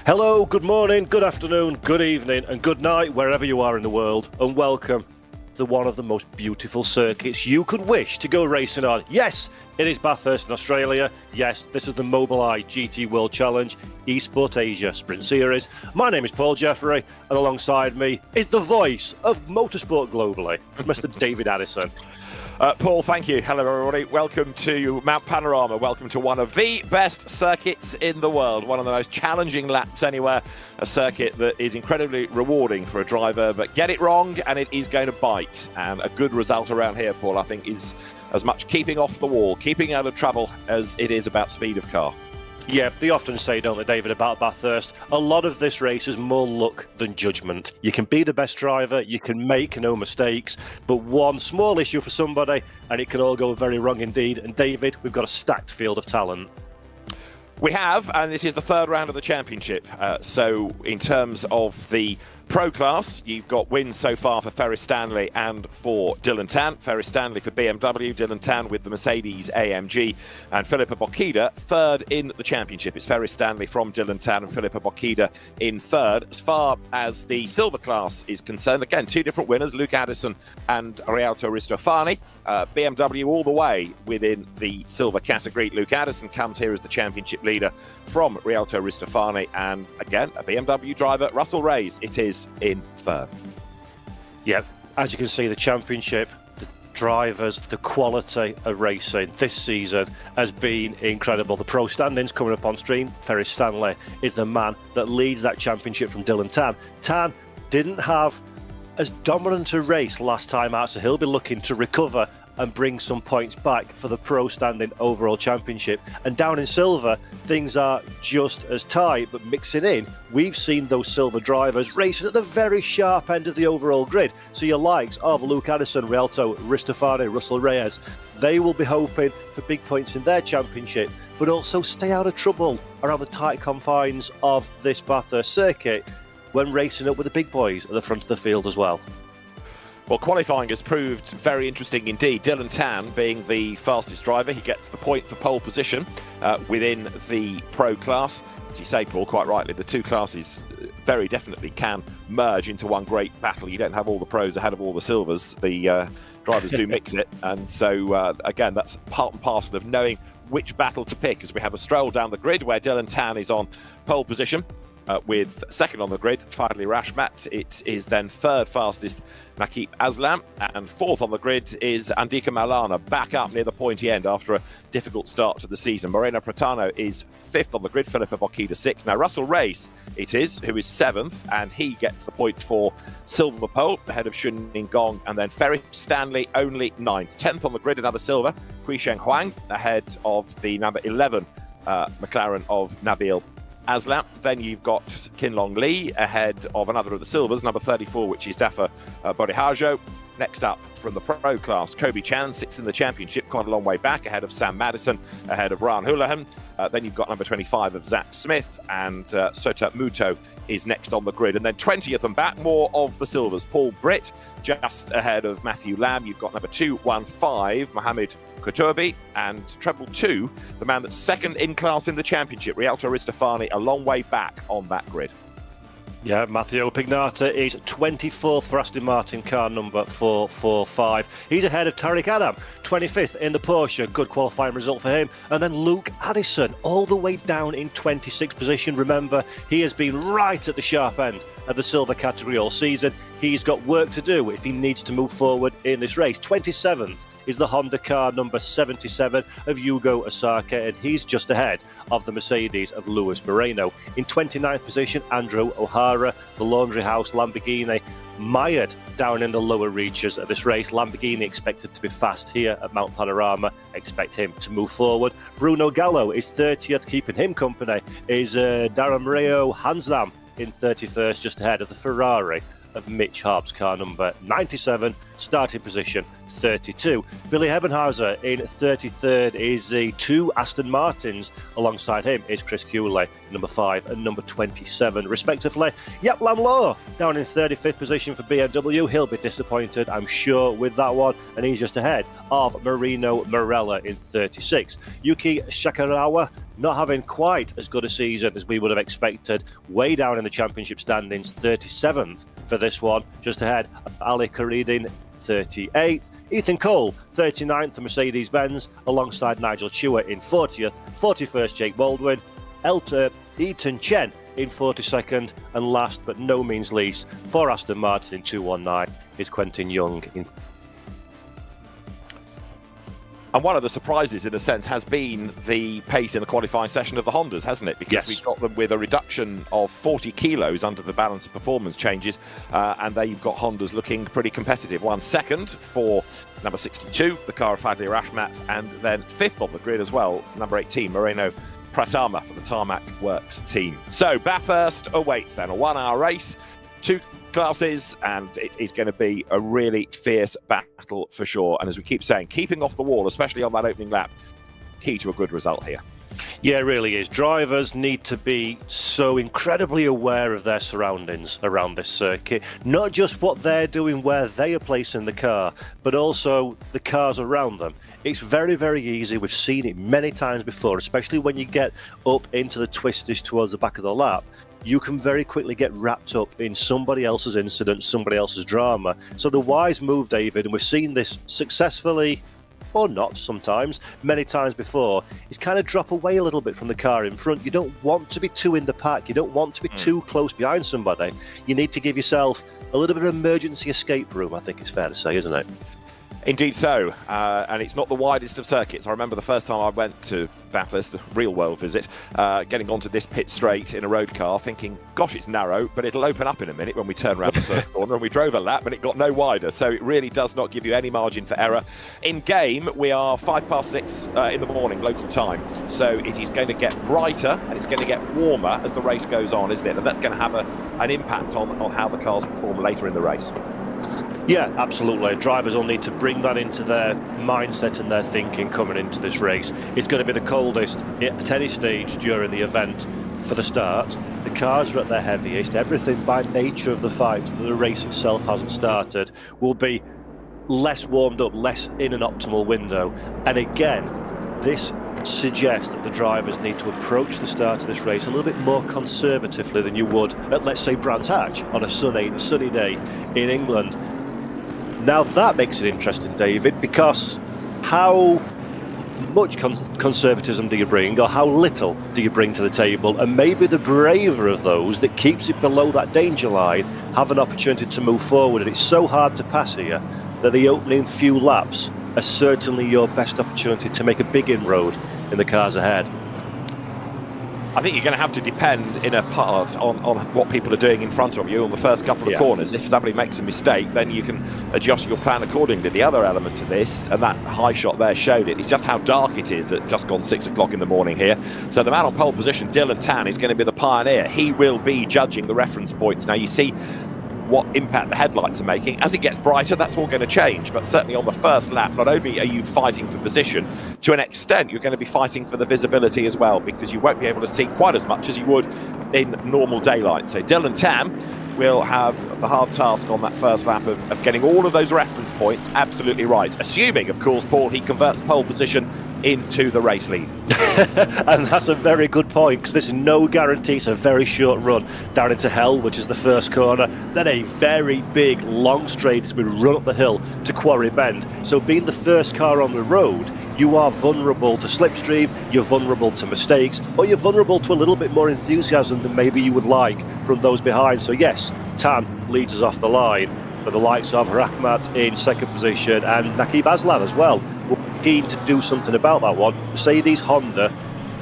Hello, good morning, good afternoon, good evening, and good night, wherever you are in the world, and welcome to one of the most beautiful circuits you could wish to go racing on. Yes, it is Bathurst in Australia. Yes, this is the Mobileye GT World Challenge Esports Asia Sprint Series. My name is Paul Jeffrey, and alongside me is the voice of motorsport globally, Mr. David Addison. Paul, thank you. Hello, everybody. Welcome to Mount Panorama. Welcome to one of the best circuits in the world. One of the most challenging laps anywhere. A circuit that is incredibly rewarding for a driver, but get it wrong and it is going to bite. And a good result around here, Paul, I think is as much keeping off the wall, keeping out of trouble as it is about speed of car. Yeah, they often say, don't they, David, about Bathurst, a lot of this race is more luck than judgment. You can be the best driver, you can make no mistakes, but one small issue for somebody and it can all go very wrong indeed. And David, we've got a stacked field of talent. We have, and this is the third round of the championship. So in terms of the Pro class, you've got wins so far for Ferris Stanley and for Dillan Tan. Ferris Stanley for BMW, Dillan Tan with the Mercedes AMG, and Filippo Bocchida third in the championship. It's Ferris Stanley from Dillan Tan and Filippo Bocchida in third. As far as the silver class is concerned, again, two different winners, Luke Addison and Rialto Ristofani. BMW all the way within the silver category. Luke Addison comes here as the championship leader from Rialto Ristofani, and again, a BMW driver, Russell Reyes, it is in third. Yep, as you can see, the championship, the drivers, the quality of racing this season has been incredible. The pro standings coming up on stream. Ferris Stanley is the man that leads that championship from Dillan Tan. Tan didn't have as dominant a race last time out, so he'll be looking to recover and bring some points back for the pro standing overall championship. And down in silver, things are just as tight, but mixing in, we've seen those silver drivers racing at the very sharp end of the overall grid. So your likes of Luke Addison, Rialto Ristofani, Russell Reyes, they will be hoping for big points in their championship, but also stay out of trouble around the tight confines of this Bathurst circuit when racing up with the big boys at the front of the field as well. Well, qualifying has proved very interesting indeed. Dillan Tan being the fastest driver, he gets the point for pole position within the pro class. As you say, Paul, quite rightly, the two classes very definitely can merge into one great battle. You don't have all the pros ahead of all the silvers. The drivers do mix it. And so, again, that's part and parcel of knowing which battle to pick, as we have a stroll down the grid where Dillan Tan is on pole position. With second on the grid, Fadli Rashmat. It is then third fastest, Nakib Aslam, and fourth on the grid is Andika Maulana, back up near the pointy end after a difficult start to the season. Moreno Pratano is fifth on the grid, Filippo Bocchida sixth. Now Russell Reyes, it is, who is seventh, and he gets the point for silver pole, ahead of Shun Gong, and then Ferris Stanley only ninth. 10th on the grid, another silver, Kuisheng Huang, ahead of the number 11 McLaren of Nabil Aslam. Then you've got Kinlong Lee ahead of another of the silvers, number 34, which is Dafa Borihajo. Next up from the pro class, Kobe Chan, sixth in the championship, quite a long way back, ahead of Sam Madison, ahead of Ryan Houlihan. Then you've got number 25 of Zach Smith, and Sota Muto is next on the grid. And then 20th and back, more of the silvers. Paul Britt, just ahead of Matthew Lamb. You've got number 215, Mohamed Koturbi, and treble 2, the man that's second in class in the championship, Rialto Ristofani, a long way back on that grid. Yeah, Matteo Pignata is 24th for Aston Martin car number 445. He's ahead of Tariq Adam, 25th in the Porsche. Good qualifying result for him. And then Luke Addison, all the way down in 26th position. Remember, he has been right at the sharp end of the silver category all season. He's got work to do if he needs to move forward in this race. 27th is the Honda car number 77 of Yugo Osaka, and he's just ahead of the Mercedes of Luis Moreno. In 29th position, Andrew O'Hara, the Laundry House Lamborghini, mired down in the lower reaches of this race. Lamborghini expected to be fast here at Mount Panorama. Expect him to move forward. Bruno Gallo is 30th, keeping him company is Daramreo Hanslam in 31st, just ahead of the Ferrari of Mitch Harp's car number 97, starting position 32. Billy Ebenhauser in 33rd is the 2 Aston Martins. Alongside him is Chris Cooley, number 5 and number 27, respectively. Yap Lamlow down in 35th position for BMW. He'll be disappointed, I'm sure, with that one, and he's just ahead of Marino Morella in 36. Yuki Shakarawa not having quite as good a season as we would have expected, way down in the championship standings, 37th for this one, just ahead of Ali Karidin, 38th. Ethan Cole, 39th for Mercedes-Benz, alongside Nigel Chua in 40th, 41st Jake Baldwin, Eaton Chen in 42nd, and last but no means least, for Aston Martin in 219 is Quentin Young in. And one of the surprises, in a sense, has been the pace in the qualifying session of the Hondas, hasn't it? Because yes, we've got them with a reduction of 40 kilos under the balance of performance changes, and there you've got Hondas looking pretty competitive. 1 second for number 62, the car of Fadli Rahmat, and then 5th on the grid as well, number 18, Moreno Pratama for the Tarmac Works team. So Bathurst awaits then, a 1-hour race, 2 classes, and it is going to be a really fierce battle for sure. And as we keep saying, keeping off the wall, especially on that opening lap, key to a good result here. Yeah, it really is. Drivers need to be so incredibly aware of their surroundings around this circuit. Not just what they're doing where they are placing the car, but also the cars around them. It's very, very easy. We've seen it many times before, especially when you get up into the twisties towards the back of the lap. You can very quickly get wrapped up in somebody else's incident, somebody else's drama. So the wise move, David, and we've seen this successfully, or not sometimes, many times before, is kind of drop away a little bit from the car in front. You don't want to be too in the pack. You don't want to be too close behind somebody. You need to give yourself a little bit of an emergency escape room, I think it's fair to say, isn't it? Indeed so, and it's not the widest of circuits. I remember the first time I went to Bathurst, a real world visit, getting onto this pit straight in a road car, thinking, gosh, it's narrow, but it'll open up in a minute when we turn around the first corner, and we drove a lap and it got no wider, so it really does not give you any margin for error. In game, we are 6:05 in the morning, local time, so it is going to get brighter and it's going to get warmer as the race goes on, isn't it? And that's going to have an impact on how the cars perform later in the race. Yeah, absolutely. Drivers will need to bring that into their mindset and their thinking coming into this race. It's going to be the coldest at any stage during the event for the start. The cars are at their heaviest. Everything by nature of the fact that the race itself hasn't started will be less warmed up, less in an optimal window. And again, this suggests that the drivers need to approach the start of this race a little bit more conservatively than you would at, let's say, Brands Hatch on a sunny day in England. Now that makes it interesting, David, because how much conservatism do you bring, or how little do you bring to the table? And maybe the braver of those that keeps it below that danger line have an opportunity to move forward. And it's so hard to pass here that the opening few laps are certainly your best opportunity to make a big inroad in the cars ahead. I think you're going to have to depend in a part on what people are doing in front of you on the first couple of corners. If somebody makes a mistake, then you can adjust your plan accordingly. The other element to this, and that high shot there showed it, is just how dark it is at just gone 6 o'clock in the morning here. So the man on pole position, Dillan Tan, is going to be the pioneer. He will be judging the reference points. Now you see what impact the headlights are making. As it gets brighter, that's all going to change, but certainly on the first lap, not only are you fighting for position, to an extent you're going to be fighting for the visibility as well, because you won't be able to see quite as much as you would in normal daylight. So Dillan Tan will have the hard task on that first lap of getting all of those reference points absolutely right, assuming, of course, Paul, he converts pole position into the race lead. And that's a very good point, because there's no guarantee. It's a very short run down into Hell, which is the first corner, then a very big long straight as we run up the hill to Quarry Bend. So being the first car on the road, you are vulnerable to slipstream, you're vulnerable to mistakes, or you're vulnerable to a little bit more enthusiasm than maybe you would like from those behind. So yes, Tan leads us off the line, with the likes of Rahmat in second position and Nakib Aslan as well. We're keen to do something about that one. Mercedes, Honda,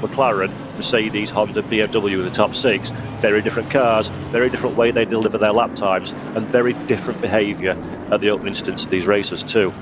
McLaren, Mercedes, Honda, BMW in the top 6. Very different cars, very different way they deliver their lap times, and very different behaviour at the opening stints of these races too.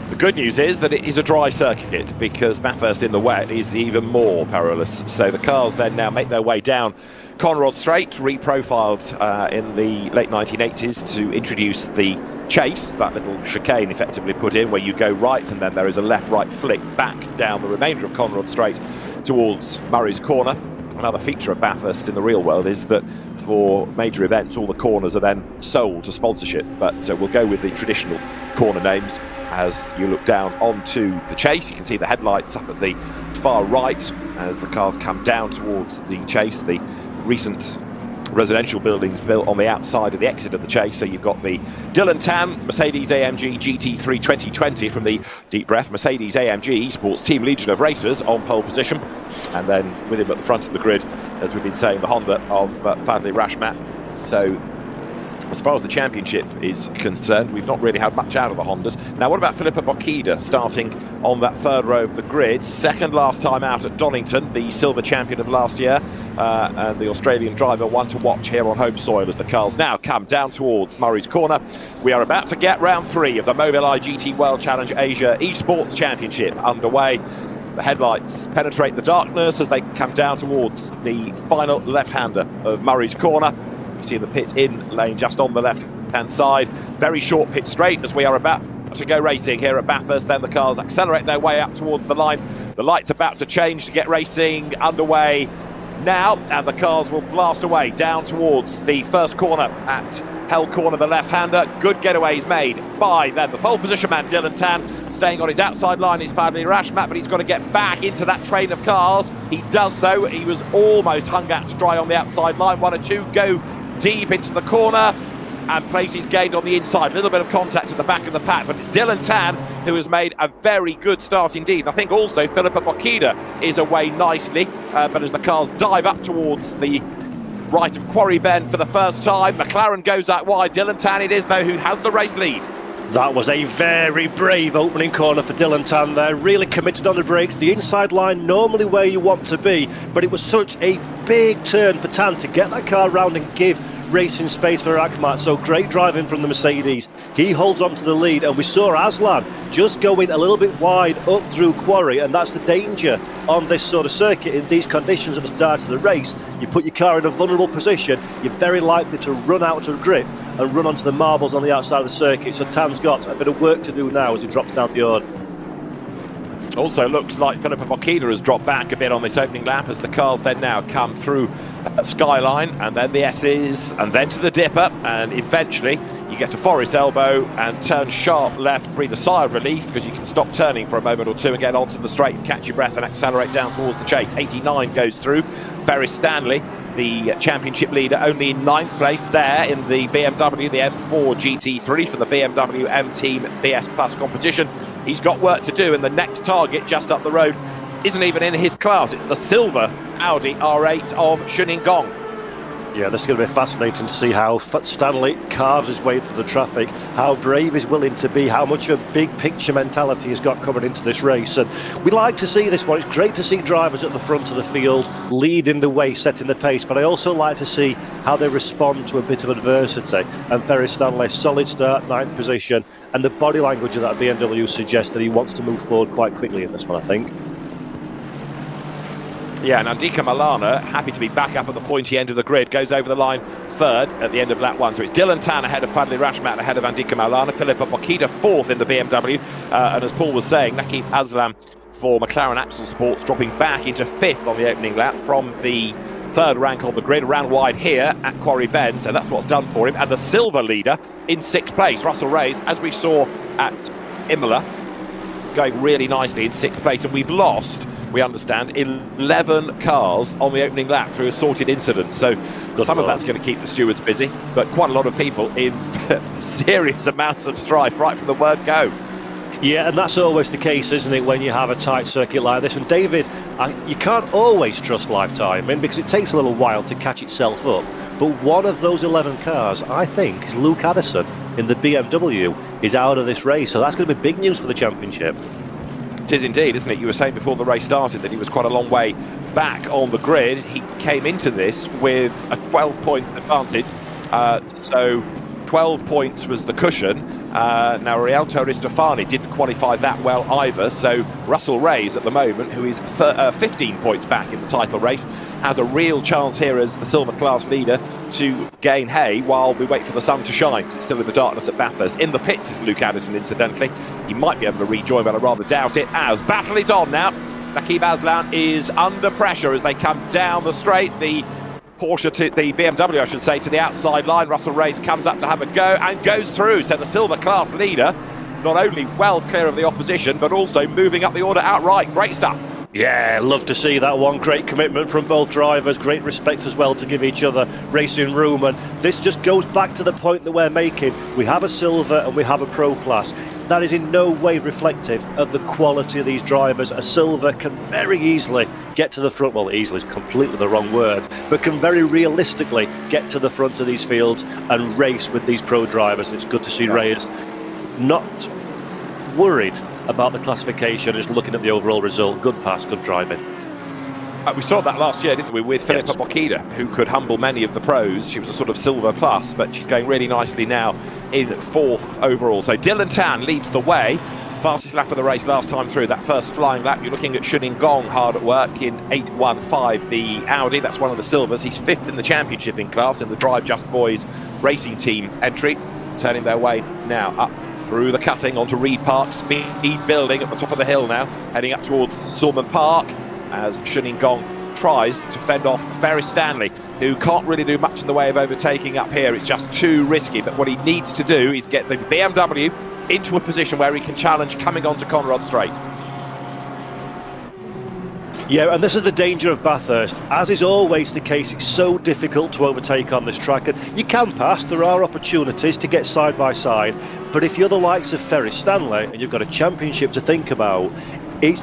The good news is that it is a dry circuit, because Bathurst in the wet is even more perilous. So the cars then now make their way down Conrod Straight, reprofiled in the late 1980s to introduce the chase, that little chicane effectively put in where you go right and then there is a left-right flick back down the remainder of Conrod Straight towards Murray's Corner. Another feature of Bathurst in the real world is that for major events all the corners are then sold to sponsorship, but we'll go with the traditional corner names. As you look down onto the chase, you can see the headlights up at the far right as the cars come down towards the chase. The recent residential buildings built on the outside of the exit of the chase. So you've got the Dillan Tan Mercedes-AMG GT3 2020 from the Deep Breath Mercedes-AMG Esports Team Legion of Racers on pole position. And then with him at the front of the grid, as we've been saying, the Honda of Fadli Rashmat. So as far as the championship is concerned, we've not really had much out of the Hondas. Now, what about Filippo Bocchida starting on that third row of the grid? Second last time out at Donington, the silver champion of last year, and the Australian driver, one to watch here on home soil as the cars now come down towards Murray's Corner. We are about to get round 3 of the Mobileye GT World Challenge Asia Esports Championship underway. The headlights penetrate the darkness as they come down towards the final left-hander of Murray's Corner. You see the pit in lane just on the left-hand side. Very short pit straight as we are about to go racing here at Bathurst. Then the cars accelerate their way up towards the line. The light's about to change to get racing underway now, and the cars will blast away down towards the first corner at Hell Corner, the left-hander. Good getaways made by then the pole position man Dillan Tan. Staying on his outside line is Fadli Rashmat, but he's got to get back into that train of cars. He does so. He was almost hung out to dry on the outside line. 1 or 2 go deep into the corner, and places gained on the inside. A little bit of contact at the back of the pack, but it's Dillan Tan who has made a very good start indeed. I think also Filippo Bocchida is away nicely, but as the cars dive up towards the right of Quarry Bend for the first time, McLaren goes out wide. Dillan Tan it is, though, who has the race lead. That was a very brave opening corner for Dillan Tan there, really committed on the brakes, the inside line normally where you want to be, but it was such a big turn for Tan to get that car round and give racing space for Rashmat. So great driving from the Mercedes. He holds on to the lead, and we saw Aslan just going a little bit wide up through Quarry, and that's the danger on this sort of circuit in these conditions at the start of the race. You put your car in a vulnerable position, you're very likely to run out of grip and run onto the marbles on the outside of the circuit. So Tan's got a bit of work to do now as he drops down the yard. Also looks like Filippo Bocchida has dropped back a bit on this opening lap as the cars then now come through Skyline, and then the S's, and then to the Dipper, and eventually you get to Forest Elbow and turn sharp left, breathe a sigh of relief because you can stop turning for a moment or two and get onto the straight and catch your breath and accelerate down towards the chase. 89 goes through. Ferris Stanley, the championship leader, only in 9th place there in the BMW, the M4 GT3 for the BMW M Team BS Plus competition. He's got work to do, and the next target just up the road isn't even in his class. It's the silver Audi R8 of Shuningong. Yeah, this is going to be fascinating to see how Stanley carves his way through the traffic, how brave he's willing to be, how much of a big picture mentality he's got coming into this race. And we like to see this one. It's great to see drivers at the front of the field leading the way, setting the pace, but I also like to see how they respond to a bit of adversity. And Ferris Stanley, solid start, 9th position, and the body language of that BMW suggests that he wants to move forward quite quickly in this one, I think. Yeah, and Andika Malana, happy to be back up at the pointy end of the grid, goes over the line 3rd at the end of lap 1. So it's Dillan Tan ahead of Fadli Rashmat, ahead of Andika Malana, Filippo Bocchida 4th in the BMW, and as Paul was saying, Nakib Aslam for McLaren Axle Sports dropping back into 5th on the opening lap from the 3rd rank on the grid, ran wide here at Quarry Bend, so that's what's done for him. And the silver leader in 6th place, Russell Reyes, as we saw at Imola, going really nicely in 6th place, and we've lost, we understand, 11 cars on the opening lap through assorted incidents. So some of that's going to keep the stewards busy, but quite a lot of people in serious amounts of strife right from the word go. Yeah, and that's always the case, isn't it, when you have a tight circuit like this? And David, you can't always trust live timing because it takes a little while to catch itself up. But one of those 11 cars, I think, is Luke Addison in the BMW, is out of this race. So that's going to be big news for the championship. It is indeed, isn't it? You were saying before the race started that he was quite a long way back on the grid. He came into this with a 12-point advantage. So 12 points was the cushion, Now, Rialto Ristofani didn't qualify that well either, so Russell Reyes at the moment, who is 15 points back in the title race, has a real chance here as the silver class leader to gain hay while we wait for the sun to shine. It's still in the darkness at Bathurst. In the pits is Luke Addison, incidentally. He might be able to rejoin, but I rather doubt it, as battle is on now. Nakib Aslan is under pressure as they come down the straight. The Porsche, to the BMW, I should say, to the outside line. Russell Reyes comes up to have a go and goes through. So the silver class leader, not only well clear of the opposition, but also moving up the order outright. Great stuff. Yeah, love to see that one. Great commitment from both drivers, great respect as well to give each other racing room, and this just goes back to the point that we're making. We have a silver and we have a pro class. That is in no way reflective of the quality of these drivers. A silver can very easily get to the front, well, easily is completely the wrong word, but can very realistically get to the front of these fields and race with these pro drivers. And it's good to see Reyes not worried about the classification, just looking at the overall result. Good pass, good driving. We saw that last year, didn't we, with Philippa Bokida, who could humble many of the pros. She was a sort of silver plus, but she's going really nicely now in 4th overall. So Dillan Tan leads the way. Fastest lap of the race last time through, that first flying lap. You're looking at Shuning Gong hard at work in 8.15, the Audi. That's one of the silvers. He's 5th in the championship in class in the Drive Just Boys racing team entry. Turning their way now up through the cutting onto Reed Park. Speed building at the top of the hill now, heading up towards Sulman Park, as Shuning Gong tries to fend off Ferris Stanley, who can't really do much in the way of overtaking up here. It's just too risky, but what he needs to do is get the BMW into a position where he can challenge coming onto Conrod Straight. Yeah, and this is the danger of Bathurst. As is always the case, it's so difficult to overtake on this track, and you can pass, there are opportunities to get side by side, but if you're the likes of Ferris Stanley and you've got a championship to think about, it's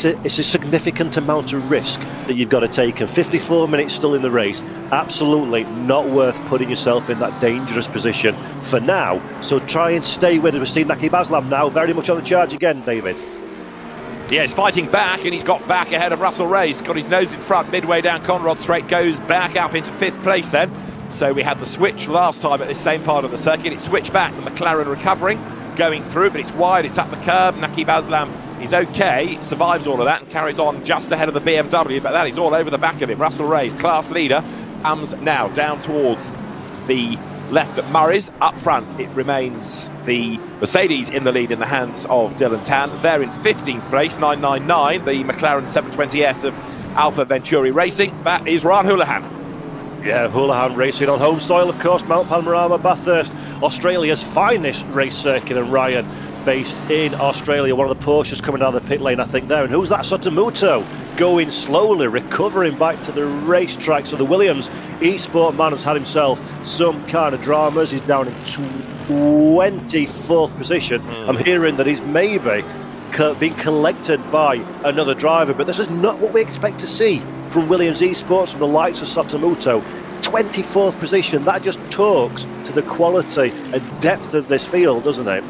a significant amount of risk that you've got to take, and 54 minutes still in the race, absolutely not worth putting yourself in that dangerous position for now. So try and stay with it. We've seen Nakib Aslan now very much on the charge again, David. Yeah, he's fighting back, and he's got back ahead of Russell Reyes. Got his nose in front midway down Conrod Straight, goes back up into 5th place then. So we had the switch last time at this same part of the circuit. It switched back, the McLaren recovering, going through, but it's wide, it's up the curb. Nakib Aslan is okay, survives all of that and carries on just ahead of the BMW, but that is all over the back of him. Russell Reyes, class leader, now down towards the left at Murray's. Up front, it remains the Mercedes in the lead in the hands of Dillan Tan. They're in 15th place, 999, the McLaren 720S of Alpha Venturi Racing. That is Ryan Houlihan. Yeah, Houlihan racing on home soil, of course, Mount Panorama, Bathurst, Australia's finest race circuit, and Ryan based in Australia. One of the Porsches coming down the pit lane, I think, there. And who's that? Satomoto going slowly, recovering back to the racetrack. So the Williams Esports man has had himself some kind of dramas. He's down in 24th position. I'm hearing that he's maybe being collected by another driver, but this is not what we expect to see from Williams Esports, from the likes of Satomoto. 24th position, that just talks to the quality and depth of this field, doesn't it?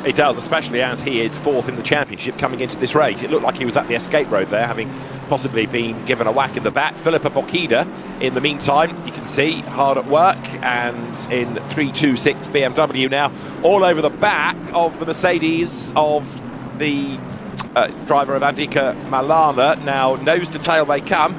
It does, especially as he is 4th in the championship coming into this race. It looked like he was at the escape road there, having possibly been given a whack in the back. Philippa Bokida, in the meantime, you can see, hard at work, and in 326 BMW now, all over the back of the Mercedes of the driver of Andika Malana. Now, nose to tail they come.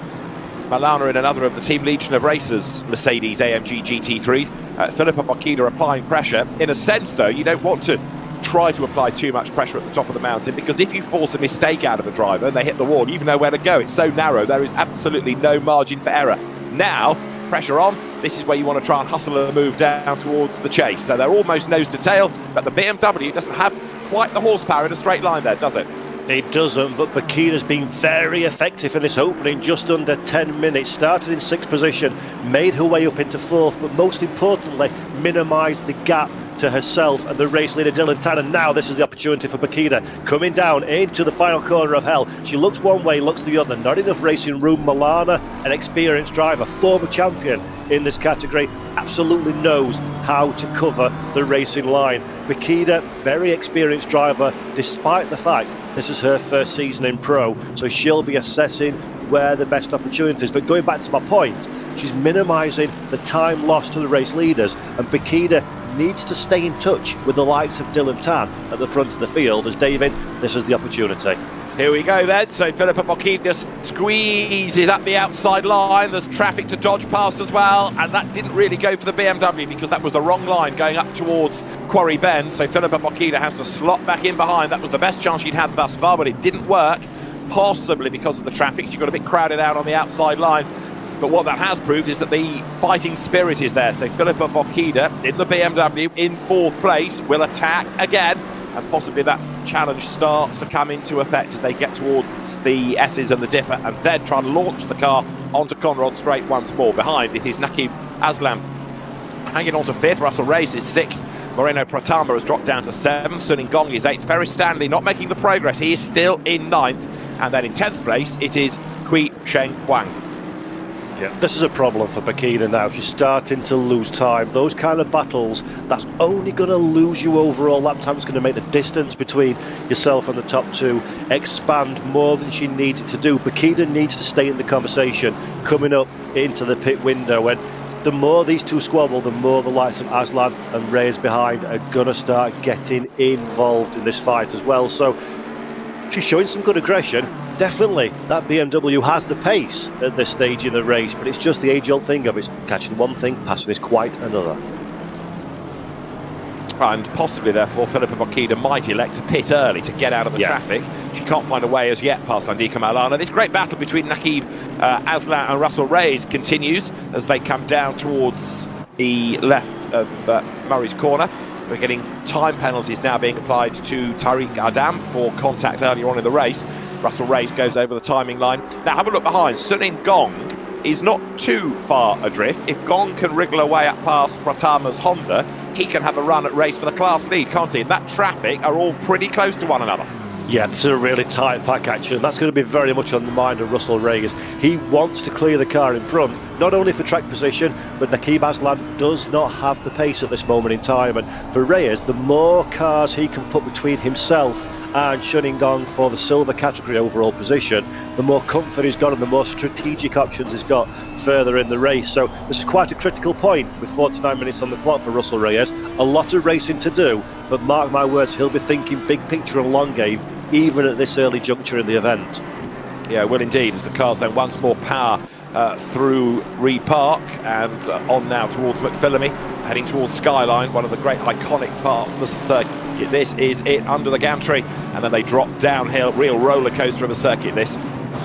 Malana in another of the Team Legion of Racers Mercedes AMG GT3s. Philippa Bokida applying pressure. In a sense, though, you don't want to try to apply too much pressure at the top of the mountain, because if you force a mistake out of a driver and they hit the wall, you know where to go. It's so narrow, there is absolutely no margin for error. Now, pressure on, this is where you want to try and hustle and move down towards the chase. So they're almost nose to tail, but the BMW doesn't have quite the horsepower in a straight line there, does it? It doesn't, but Bokida's been very effective in this opening, just under 10 minutes. Started in 6th position, made her way up into 4th, but most importantly, minimised the gap to herself and the race leader Dillan Tan. And now this is the opportunity for Bokida, coming down into the final corner of hell. She looks one way, looks the other. Not enough racing room. Malana, an experienced driver, former champion in this category, absolutely knows how to cover the racing line. Bokida, very experienced driver, despite the fact this is her first season in pro, so she'll be assessing where the best opportunities. But going back to my point, she's minimising the time lost to the race leaders, and Bokida needs to stay in touch with the likes of Dillan Tan at the front of the field, as David, this is the opportunity. Here we go then, so Filippo Bocchini squeezes up the outside line, there's traffic to dodge past as well, and that didn't really go for the BMW because that was the wrong line going up towards Quarry Bend, so Filippo Bocchini has to slot back in behind. That was the best chance she'd had thus far, but it didn't work, possibly because of the traffic. She got a bit crowded out on the outside line, but what that has proved is that the fighting spirit is there, so Filippo Bocchini in the BMW in 4th place will attack again, and possibly that challenge starts to come into effect as they get towards the S's and the Dipper, and then try to launch the car onto Conrod Straight once more. Behind it is Naqib Aslan hanging on to 5th, Russell Reyes is 6th, Moreno Pratama has dropped down to 7th, Suning Gong is 8th, Ferris Stanley not making the progress, he is still in 9th, and then in 10th place it is Kui Sheng Huang. Yeah, this is a problem for Bocchini now. She's starting to lose time. Those kind of battles, that's only going to lose you overall lap time. It's going to make the distance between yourself and the top two expand more than she needed to do. Bocchini needs to stay in the conversation coming up into the pit window. And the more these two squabble, the more the likes of Aslan and Reyes behind are going to start getting involved in this fight as well. So she's showing some good aggression. Definitely, that BMW has the pace at this stage in the race, but it's just the age-old thing of it's catching one thing, passing is quite another. And possibly, therefore, Filippo Bocchini might elect to pit early to get out of the traffic. She can't find a way as yet past Andika Maulana. This great battle between Naqib Aslan and Russell Reyes continues as they come down towards the left of Murray's Corner. We're getting time penalties now being applied to Tariq Adam for contact earlier on in the race. Russell Reyes goes over the timing line. Now have a look behind. Suning Gong is not too far adrift. If Gong can wriggle away up past Pratama's Honda, he can have a run at race for the class lead, can't he? And that traffic are all pretty close to one another. Yeah, it's a really tight pack action. That's going to be very much on the mind of Russell Reyes. He wants to clear the car in front, not only for track position, but Naqib Aslan does not have the pace at this moment in time. And for Reyes, the more cars he can put between himself and Suning Gong for the silver category overall position, the more comfort he's got and the more strategic options he's got further in the race. So this is quite a critical point with 49 minutes on the clock for Russell Reyes. A lot of racing to do, but mark my words, he'll be thinking big picture and long game even at this early juncture in the event. Yeah, will indeed, as the cars then once more power through Reed Park and on now towards McPhillamy, heading towards Skyline, one of the great iconic parts of the circuit. This is it under the gantry, and then they drop downhill, real roller coaster of a circuit this,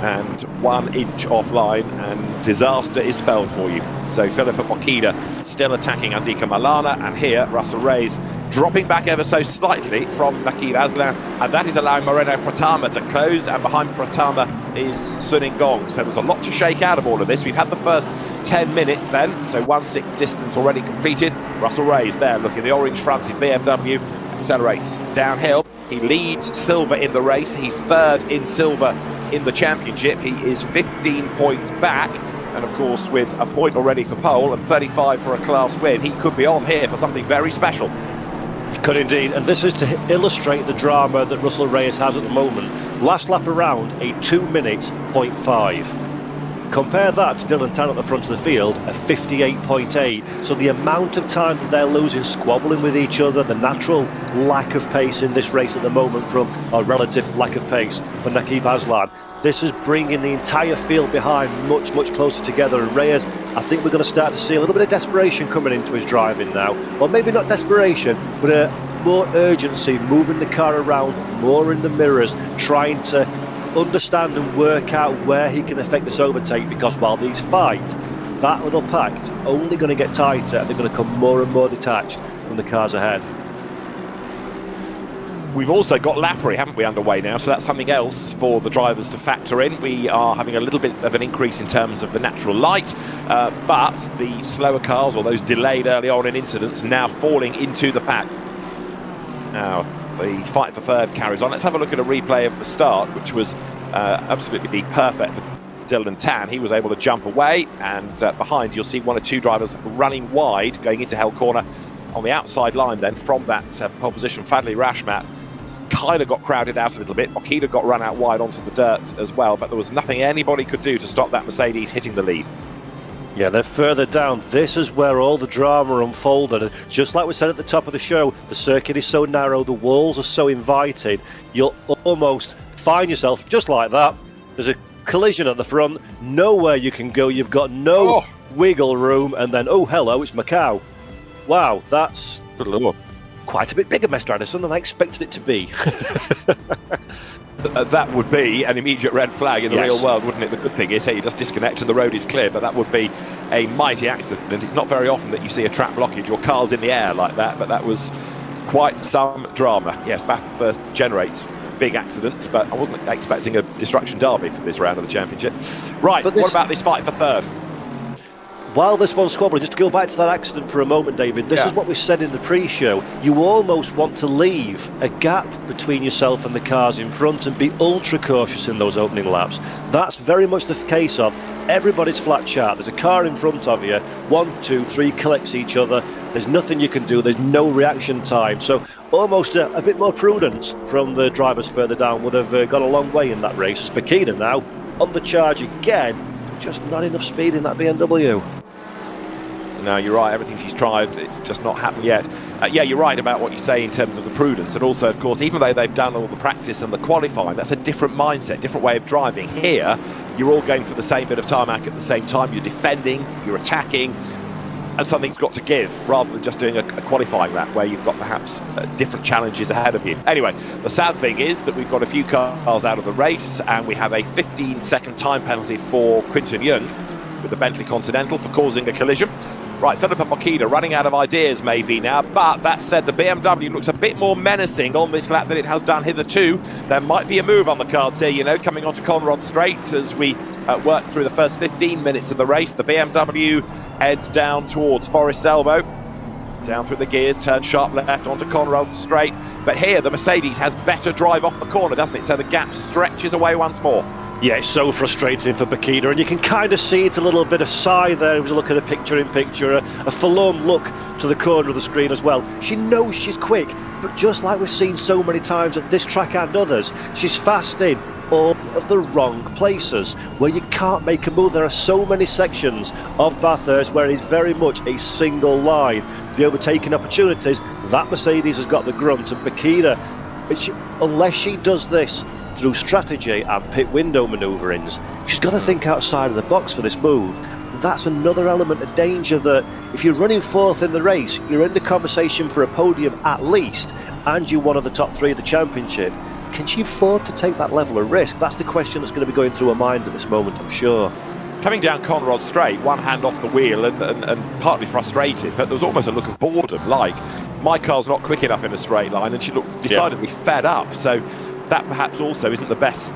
and 1 inch offline and disaster is spelled for you. So Filippo Bocchini still attacking Andika Maulana, and here Russell Reyes dropping back ever so slightly from Naqib Aslan, and that is allowing Moreno Pratama to close, and behind Pratama is Suning Gong. So there's a lot to shake out of all of this. We've had the first 10 minutes then, so 1/6 distance already completed. Russell Reyes there, looking the orange fronted BMW, accelerates downhill. He leads silver in the race. He's 3rd in silver in the championship. He is 15 points back, and of course with a point already for pole and 35 for a class win, he could be on here for something very special. He could indeed, and this is to illustrate the drama that Russell Reyes has at the moment. Last lap around, a 2 minutes 0.5. Compare that to Dillan Tan at the front of the field, a 58.8. So the amount of time that they're losing squabbling with each other, the natural lack of pace in this race at the moment from a relative lack of pace for Naqib Aslan. This is bringing the entire field behind much, much closer together. And Reyes, I think we're going to start to see a little bit of desperation coming into his driving now. Or maybe not desperation, but a more urgency, moving the car around, more in the mirrors, trying to understand and work out where he can affect this overtake, because while these fight, that little pack's only going to get tighter and they're going to come more and more detached from the cars ahead. We've also got Lappery, haven't we, underway now, so that's something else for the drivers to factor in. We are having a little bit of an increase in terms of the natural light, but the slower cars, or those delayed early on in incidents, now falling into the pack. Now, the fight for 3rd carries on. Let's have a look at a replay of the start, which was absolutely perfect for Dillan Tan. He was able to jump away, and behind you'll see 1 or 2 drivers running wide going into Hell Corner on the outside line then from that pole position. Fadli Rashmat kind of got crowded out a little bit. Bocchini got run out wide onto the dirt as well, but there was nothing anybody could do to stop that Mercedes hitting the lead. Yeah, they're further down. This is where all the drama unfolded. And just like we said at the top of the show, the circuit is so narrow, the walls are so inviting, you'll almost find yourself just like that. There's a collision at the front, nowhere you can go, you've got no wiggle room, and then, oh, hello, it's Macau. Wow, that's quite a bit bigger, Mr. Anderson, than I expected it to be. That would be an immediate red flag in the real world, wouldn't it? The good thing is, hey, you just disconnect and the road is clear, but that would be a mighty accident. And it's not very often that you see a track blockage or cars in the air like that, but that was quite some drama. Yes, Bathurst generates big accidents, but I wasn't expecting a destruction derby for this round of the championship. Right, but what about this fight for third? While this one's squabbling, just to go back to that accident for a moment, David, this is what we said in the pre-show. You almost want to leave a gap between yourself and the cars in front and be ultra cautious in those opening laps. That's very much the case of everybody's flat chart. There's a car in front of you, 1, 2, 3 collects each other. There's nothing you can do. There's no reaction time. So almost a bit more prudence from the drivers further down would have gone a long way in that race. As Bakita now on the charge again, but just not enough speed in that BMW. No, you're right, everything she's tried, it's just not happened yet. Yeah, you're right about what you say in terms of the prudence, and also, of course, even though they've done all the practice and the qualifying, that's a different mindset, different way of driving. Here, you're all going for the same bit of tarmac at the same time, you're defending, you're attacking, and something's got to give, rather than just doing a qualifying lap where you've got perhaps different challenges ahead of you. Anyway, the sad thing is that we've got a few cars out of the race, and we have a 15-second time penalty for Quinton Young with the Bentley Continental for causing a collision. Right, Philippa Makita running out of ideas maybe now, but that said, the BMW looks a bit more menacing on this lap than it has done hitherto. There might be a move on the cards here, you know, coming onto Conrod Straight as we work through the first 15 minutes of the race. The BMW heads down towards Forest Elbow, down through the gears, turn sharp left onto Conrod Straight. But here, the Mercedes has better drive off the corner, doesn't it? So the gap stretches away once more. Yeah, it's so frustrating for Bakita, and you can kind of see it's a little bit of sigh there. It was a look at a picture-in-picture, a forlorn look to the corner of the screen as well. She knows she's quick, but just like we've seen so many times at this track and others, she's fast in all of the wrong places where you can't make a move. There are so many sections of Bathurst where it's very much a single line. The overtaking opportunities, that Mercedes has got the grunt, and Bakita, unless she does this through strategy and pit window manoeuvrings, she's got to think outside of the box for this move. That's another element of danger, that if you're running fourth in the race, you're in the conversation for a podium at least, and you're one of the top 3 of the championship. Can she afford to take that level of risk? That's the question that's going to be going through her mind at this moment, I'm sure. Coming down Conrod Straight, one hand off the wheel and partly frustrated, but there was almost a look of boredom, like, my car's not quick enough in a straight line, and she looked decidedly fed up. So that perhaps also isn't the best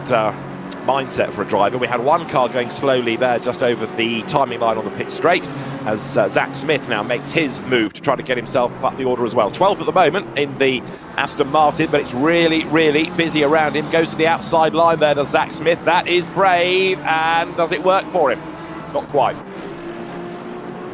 mindset for a driver. We had one car going slowly there just over the timing line on the pit straight as Zach Smith now makes his move to try to get himself up the order as well. 12th at the moment in the Aston Martin, but it's really, really busy around him. Goes to the outside line there to Zach Smith. That is brave, and does it work for him? Not quite.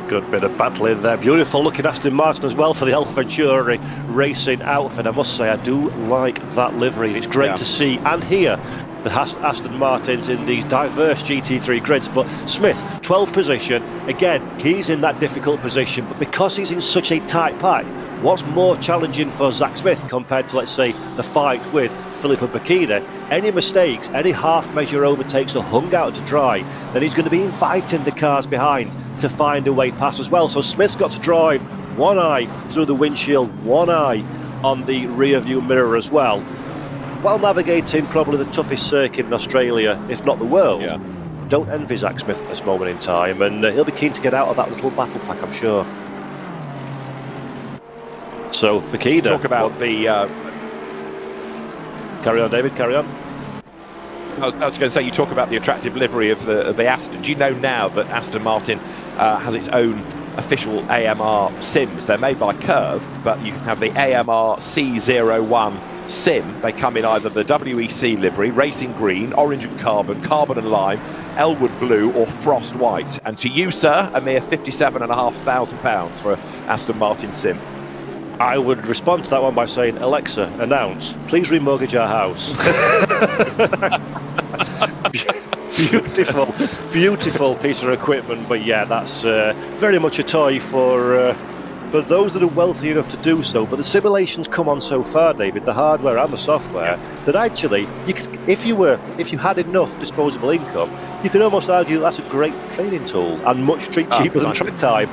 Good bit of battling there. Beautiful looking Aston Martin as well for the Alfa Venturi racing outfit. I must say, I do like that livery. It's great to see and hear the Aston Martins in these diverse GT3 grids. But Smith, 12th position. Again, he's in that difficult position, but because he's in such a tight pack, what's more challenging for Zach Smith compared to, let's say, the fight with Philippa Bakita? Any mistakes, any half-measure overtakes or hung out to dry, then he's going to be inviting the cars behind to find a way past as well. So Smith's got to drive one eye through the windshield, one eye on the rear view mirror as well, while navigating probably the toughest circuit in Australia, if not the world. Don't envy Zach Smith at this moment in time, and he'll be keen to get out of that little battle pack, I'm sure. So Bakita, talk about the carry on, David, carry on. I was going to say, you talk about the attractive livery of the Aston. Do you know now that Aston Martin has its own official AMR sims? They're made by Curve, but you can have the AMR C01 sim. They come in either the WEC livery, racing green, orange and carbon, carbon and lime, Elwood blue, or frost white. And to you, sir, a mere £57,500 for an Aston Martin sim. I would respond to that one by saying, Alexa, announce, please remortgage our house. Beautiful piece of equipment. But yeah, that's very much a toy for those that are wealthy enough to do so. But the simulations come on so far, David, the hardware and the software, that actually, you could, if you had enough disposable income, you could almost argue that's a great training tool and much cheaper than track time.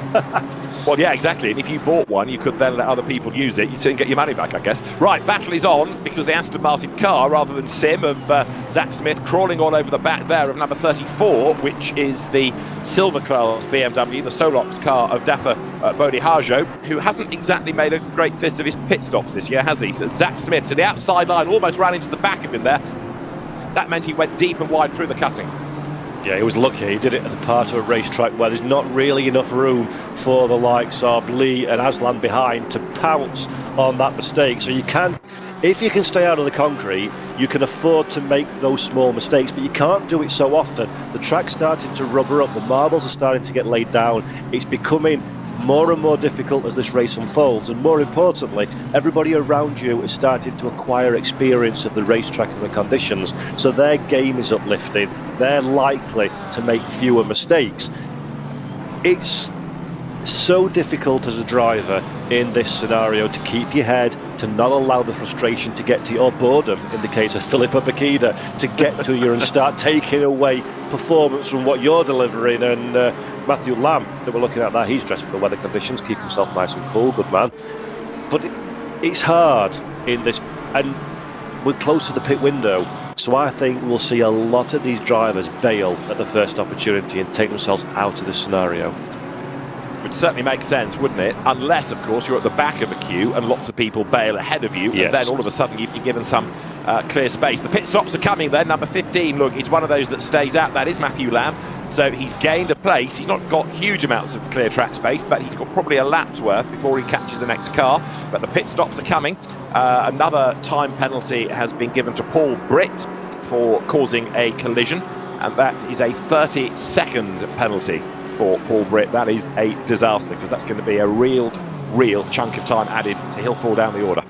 Well, yeah, exactly. And if you bought one, you could then let other people use it. You'd soon get your money back, I guess. Right, battle is on because the Aston Martin car, rather than sim, of Zach Smith crawling all over the back there of number 34, which is the silver class BMW, the Solox car of Dafa Bodihajo, who hasn't exactly made a great fist of his pit stops this year, has he? So Zach Smith to the outside line, almost ran into the back of him there. That meant he went deep and wide through the cutting. Yeah, he was lucky. He did it at the part of a racetrack where there's not really enough room for the likes of Lee and Aslan behind to pounce on that mistake. So you can, if you can stay out of the concrete, you can afford to make those small mistakes, but you can't do it so often. The track's starting to rubber up, the marbles are starting to get laid down. It's becoming more and more difficult as this race unfolds, and more importantly, everybody around you is starting to acquire experience of the racetrack and the conditions, so their game is uplifting. They're likely to make fewer mistakes. It's so difficult as a driver in this scenario to keep your head, to not allow the frustration to get to you, or boredom in the case of Filippo Bakida, to get to you and start taking away performance from what you're delivering. And Matthew Lamb, that we're looking at there, he's dressed for the weather conditions, keep himself nice and cool, good man. But it's hard in this, and we're close to the pit window, so I think we'll see a lot of these drivers bail at the first opportunity and take themselves out of this scenario. Would certainly make sense, wouldn't it? Unless, of course, you're at the back of a queue and lots of people bail ahead of you, yes. And then all of a sudden you'd be given some clear space. The pit stops are coming then. Number 15, look, it's one of those that stays out. That is Matthew Lamb. So he's gained a place. He's not got huge amounts of clear track space, but he's got probably a lap's worth before he catches the next car. But the pit stops are coming. Another time penalty has been given to Paul Britt for causing a collision, and that is a 30-second penalty for Paul Britt. That is a disaster, because that's going to be a real chunk of time added, so he'll fall down the order.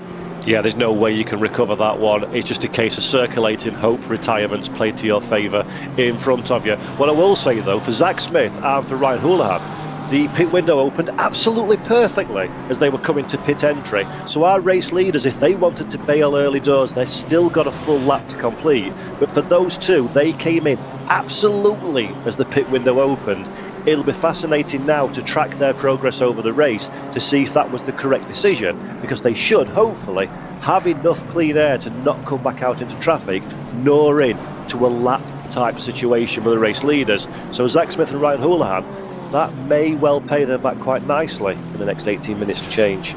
Yeah, there's no way you can recover that one. It's just a case of circulating hope retirements played to your favour in front of you. What I will say though, for Zach Smith and for Ryan Houlihan, the pit window opened absolutely perfectly as they were coming to pit entry. So our race leaders, if they wanted to bail early doors, they've still got a full lap to complete. But for those two, they came in absolutely as the pit window opened. It'll be fascinating now to track their progress over the race to see if that was the correct decision, because they should hopefully have enough clean air to not come back out into traffic nor in to a lap type situation with the race leaders. So Zach Smith and Ryan Houlihan, that may well pay them back quite nicely in the next 18 minutes to change.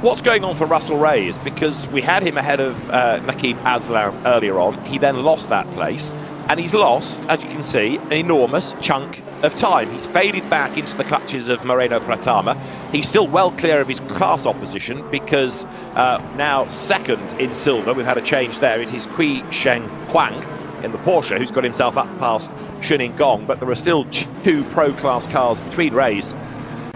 What's going on for Russell Reyes? Because we had him ahead of Naqib Aslan earlier on. He then lost that place, and he's lost, as you can see, an enormous chunk of time. He's faded back into the clutches of Moreno Pratama. He's still well clear of his class opposition, because now second in silver, we've had a change there. It is Kui Sheng Huang in the Porsche, who's got himself up past Shuning Gong, but there are still two pro-class cars between Reyes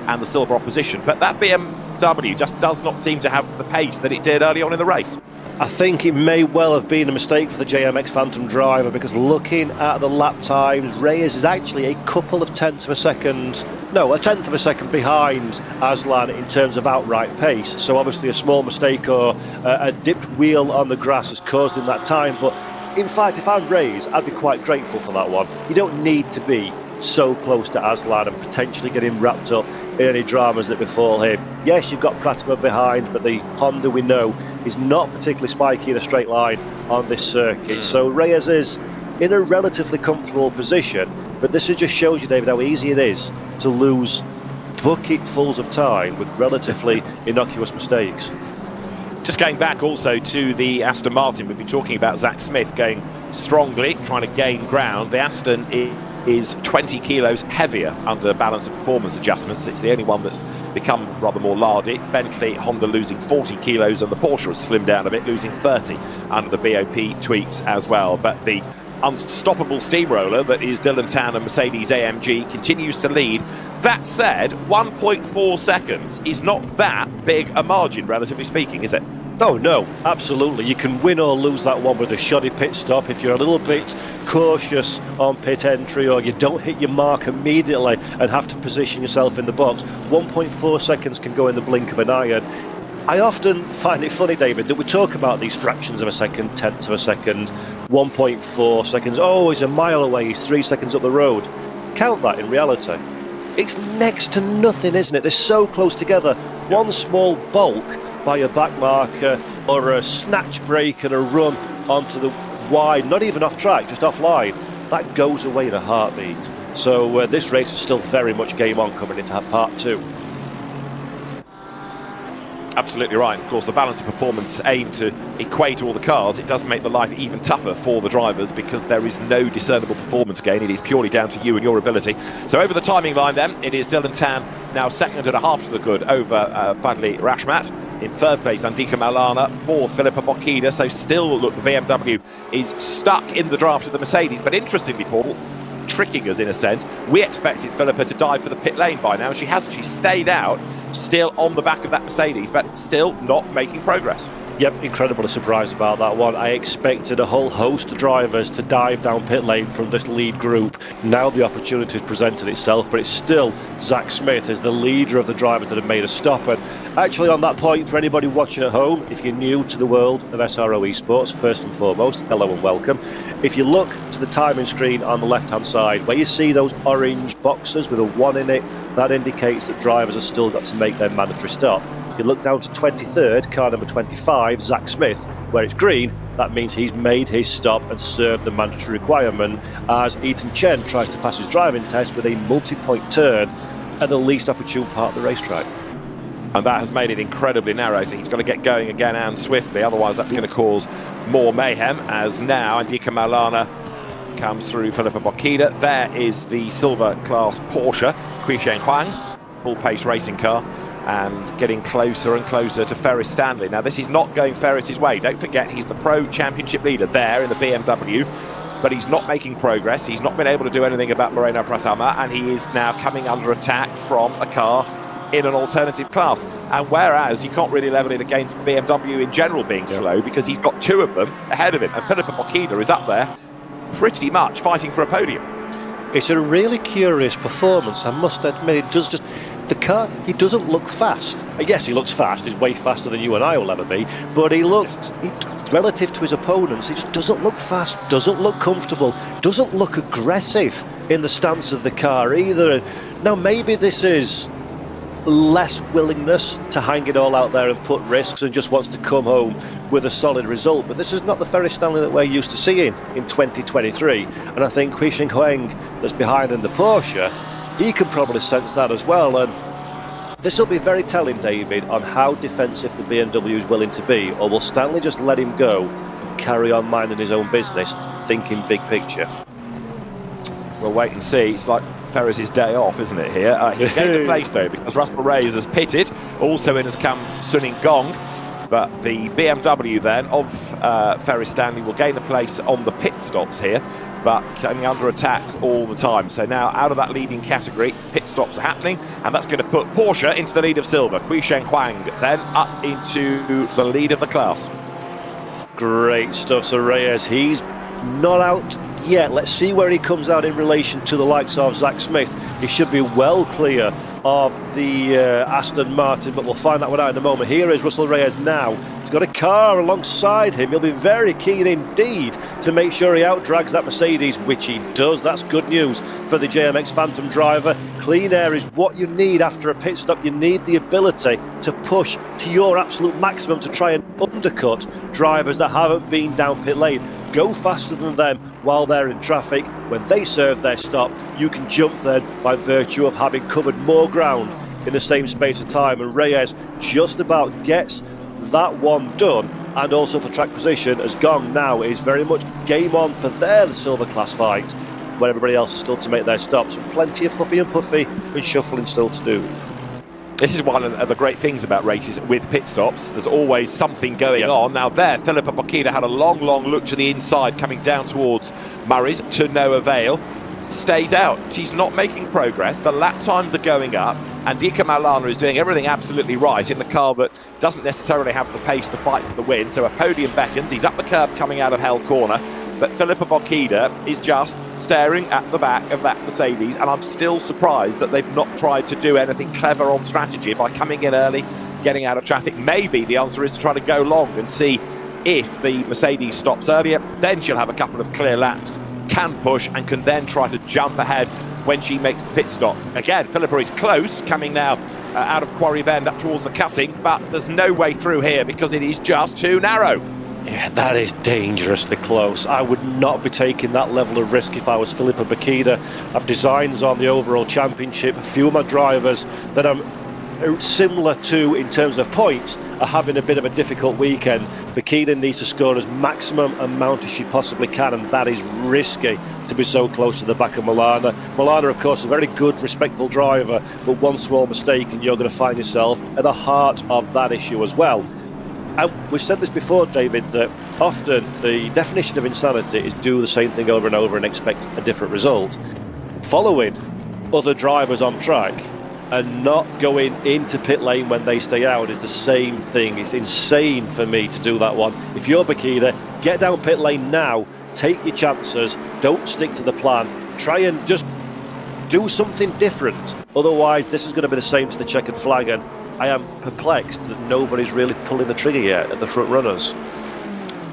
and the silver opposition. But that BMW just does not seem to have the pace that it did early on in the race. I think it may well have been a mistake for the JMX Phantom driver, because looking at the lap times, Reyes is actually a couple of tenths of a second, no, a tenth of a second behind Aslan in terms of outright pace. So obviously a small mistake or a dipped wheel on the grass has caused him that time. But in fact, if I'm Reyes, I'd be quite grateful for that one. You don't need to be so close to Aslan and potentially get him wrapped up in any dramas that befall him. Yes, you've got Pratama behind, but the Honda, we know, is not particularly spiky in a straight line on this circuit. So Reyes is in a relatively comfortable position, but this just shows you, David, how easy it is to lose bucketfuls of time with relatively innocuous mistakes. Just going back also to the Aston Martin, we've been talking about Zach Smith going strongly, trying to gain ground. The Aston is 20 kilos heavier under balance and performance adjustments. It's the only one that's become rather more lardy. Bentley, Honda losing 40 kilos, and the Porsche has slimmed down a bit, losing 30 under the BOP tweaks as well. But the unstoppable steamroller that is Dillan Tan and Mercedes-AMG continues to lead. That said, 1.4 seconds is not that big a margin, relatively speaking, is it? Oh no, absolutely. You can win or lose that one with a shoddy pit stop if you're a little bit cautious on pit entry, or you don't hit your mark immediately and have to position yourself in the box. 1.4 seconds can go in the blink of an eye. And I often find it funny, David, that we talk about these fractions of a second, tenths of a second, 1.4 seconds. Oh, he's a mile away, he's 3 seconds up the road. Count that in reality. It's next to nothing, isn't it? They're so close together. One small bulk by a back marker or a snatch break and a run onto the wide, not even off track, just offline, that goes away in a heartbeat. So this race is still very much game on coming into part two. Absolutely right. Of course, the balance of performance aimed to equate all the cars. It does make the life even tougher for the drivers because there is no discernible performance gain. It is purely down to you and your ability. So over the timing line then, it is Dillan Tan now 2.5 to the good over Fadli Rashmat. In third place, Andika Maulana, fourth, Filippo Bocchida. So still, look, the BMW is stuck in the draft of the Mercedes. But interestingly, Paul, tricking us in a sense, we expected Filippa to dive for the pit lane by now, and she hasn't. She stayed out, still on the back of that Mercedes, but still not making progress. Yep, incredibly surprised about that one. I expected a whole host of drivers to dive down pit lane from this lead group. Now the opportunity has presented itself, but it's still Zach Smith is the leader of the drivers that have made a stop. And actually on that point, for anybody watching at home, if you're new to the world of SRO Esports, first and foremost, hello and welcome. If you look to the timing screen on the left-hand side, where you see those orange boxes with a 1 in it, that indicates that drivers have still got to make their mandatory stop. You look down to 23rd, car number 25, Zach Smith, where it's green, that means he's made his stop and served the mandatory requirement as Ethan Chen tries to pass his driving test with a multi-point turn at the least opportune part of the racetrack. And that has made it incredibly narrow, so he's got to get going again and swiftly, otherwise that's going to cause more mayhem, as now Andika Maulana comes through Filippo Bocchida. There is the silver class Porsche, Quisheng Huang, full pace racing car, and getting closer and closer to Ferris Stanley. Now this is not going Ferris's way. Don't forget, he's the Pro Championship leader there in the BMW, but he's not making progress. He's not been able to do anything about Moreno Pratama, and he is now coming under attack from a car in an alternative class. And whereas you can't really level it against the BMW in general being slow, because he's got two of them ahead of him, and Filippo Bocchida is up there pretty much fighting for a podium. It's a really curious performance, I must admit. It does just, the car, he doesn't look fast. Yes, he looks fast, he's way faster than you and I will ever be, but he looks, relative to his opponents, he just doesn't look fast, doesn't look comfortable, doesn't look aggressive in the stance of the car either. Now maybe this is less willingness to hang it all out there and put risks and just wants to come home with a solid result, but this is not the Ferris Stanley that we're used to seeing in 2023, and I think Quisheng Huang that's behind in the Porsche, he can probably sense that as well. And this will be very telling, David, on how defensive the BMW is willing to be, or will Stanley just let him go and carry on minding his own business, thinking big picture? We'll wait and see. It's like Ferris's day off, isn't it, here? He's gained a place, though, because Russell Reyes has pitted. Also in has come Suning Gong. But the BMW, then, of Ferris Stanley will gain a place on the pit stops here, but coming under attack all the time. So now, out of that leading category, pit stops are happening, and that's going to put Porsche into the lead of silver. Quisheng Huang then up into the lead of the class. Great stuff. So Reyes, he's not out yet. Let's see where he comes out in relation to the likes of Zach Smith. He should be well clear of the Aston Martin, but we'll find that one out in a moment. Here is Russell Reyes now. He's got a car alongside him. He'll be very keen indeed to make sure he outdrags that Mercedes, which he does. That's good news for the JMX Phantom driver. Clean air is what you need after a pit stop. You need the ability to push to your absolute maximum to try and undercut drivers that haven't been down pit lane. Go faster than them while they're in traffic. When they serve their stop, you can jump then by virtue of having covered more ground in the same space of time. And Reyes just about gets that one done, and also for track position, as Gong now is very much game on for their silver class fight, where everybody else is still to make their stops. Plenty of huffy and puffy and shuffling still to do. This is one of the great things about races with pit stops. There's always something going on. Now there, Filippo Bocchida had a long look to the inside, coming down towards Murray's, to no avail. stays out. She's not making progress. The lap times are going up, and Dika Maulana is doing everything absolutely right in the car that doesn't necessarily have the pace to fight for the win. So a podium beckons. He's up the curb coming out of Hell Corner, but Filippa Bokida is just staring at the back of that Mercedes, and I'm still surprised that they've not tried to do anything clever on strategy by coming in early, getting out of traffic. Maybe the answer is to try to go long and see if the Mercedes stops earlier. Then she'll have a couple of clear laps, can push, and can then try to jump ahead when she makes the pit stop. Again, Filippa is close, coming now out of Quarry Bend up towards the cutting, but there's no way through here because it is just too narrow. Yeah, that is dangerously close. I would not be taking that level of risk if I was Filippa Bokida. I've designs on the overall championship. A few of my drivers that I'm similar to in terms of points are having a bit of a difficult weekend. Bokida needs to score as maximum amount as she possibly can, and that is risky to be so close to the back of Maulana. Maulana, of course, is a very good, respectful driver, but one small mistake and you're going to find yourself at the heart of that issue as well. And we've said this before, David, that often the definition of insanity is do the same thing over and over and expect a different result. Following other drivers on track and not going into pit lane when they stay out is the same thing. It's insane for me to do that one. If you're Bokida, get down pit lane now, take your chances, don't stick to the plan, try and just do something different. Otherwise, this is going to be the same as the checkered flag, and I am perplexed that nobody's really pulling the trigger yet at the front runners.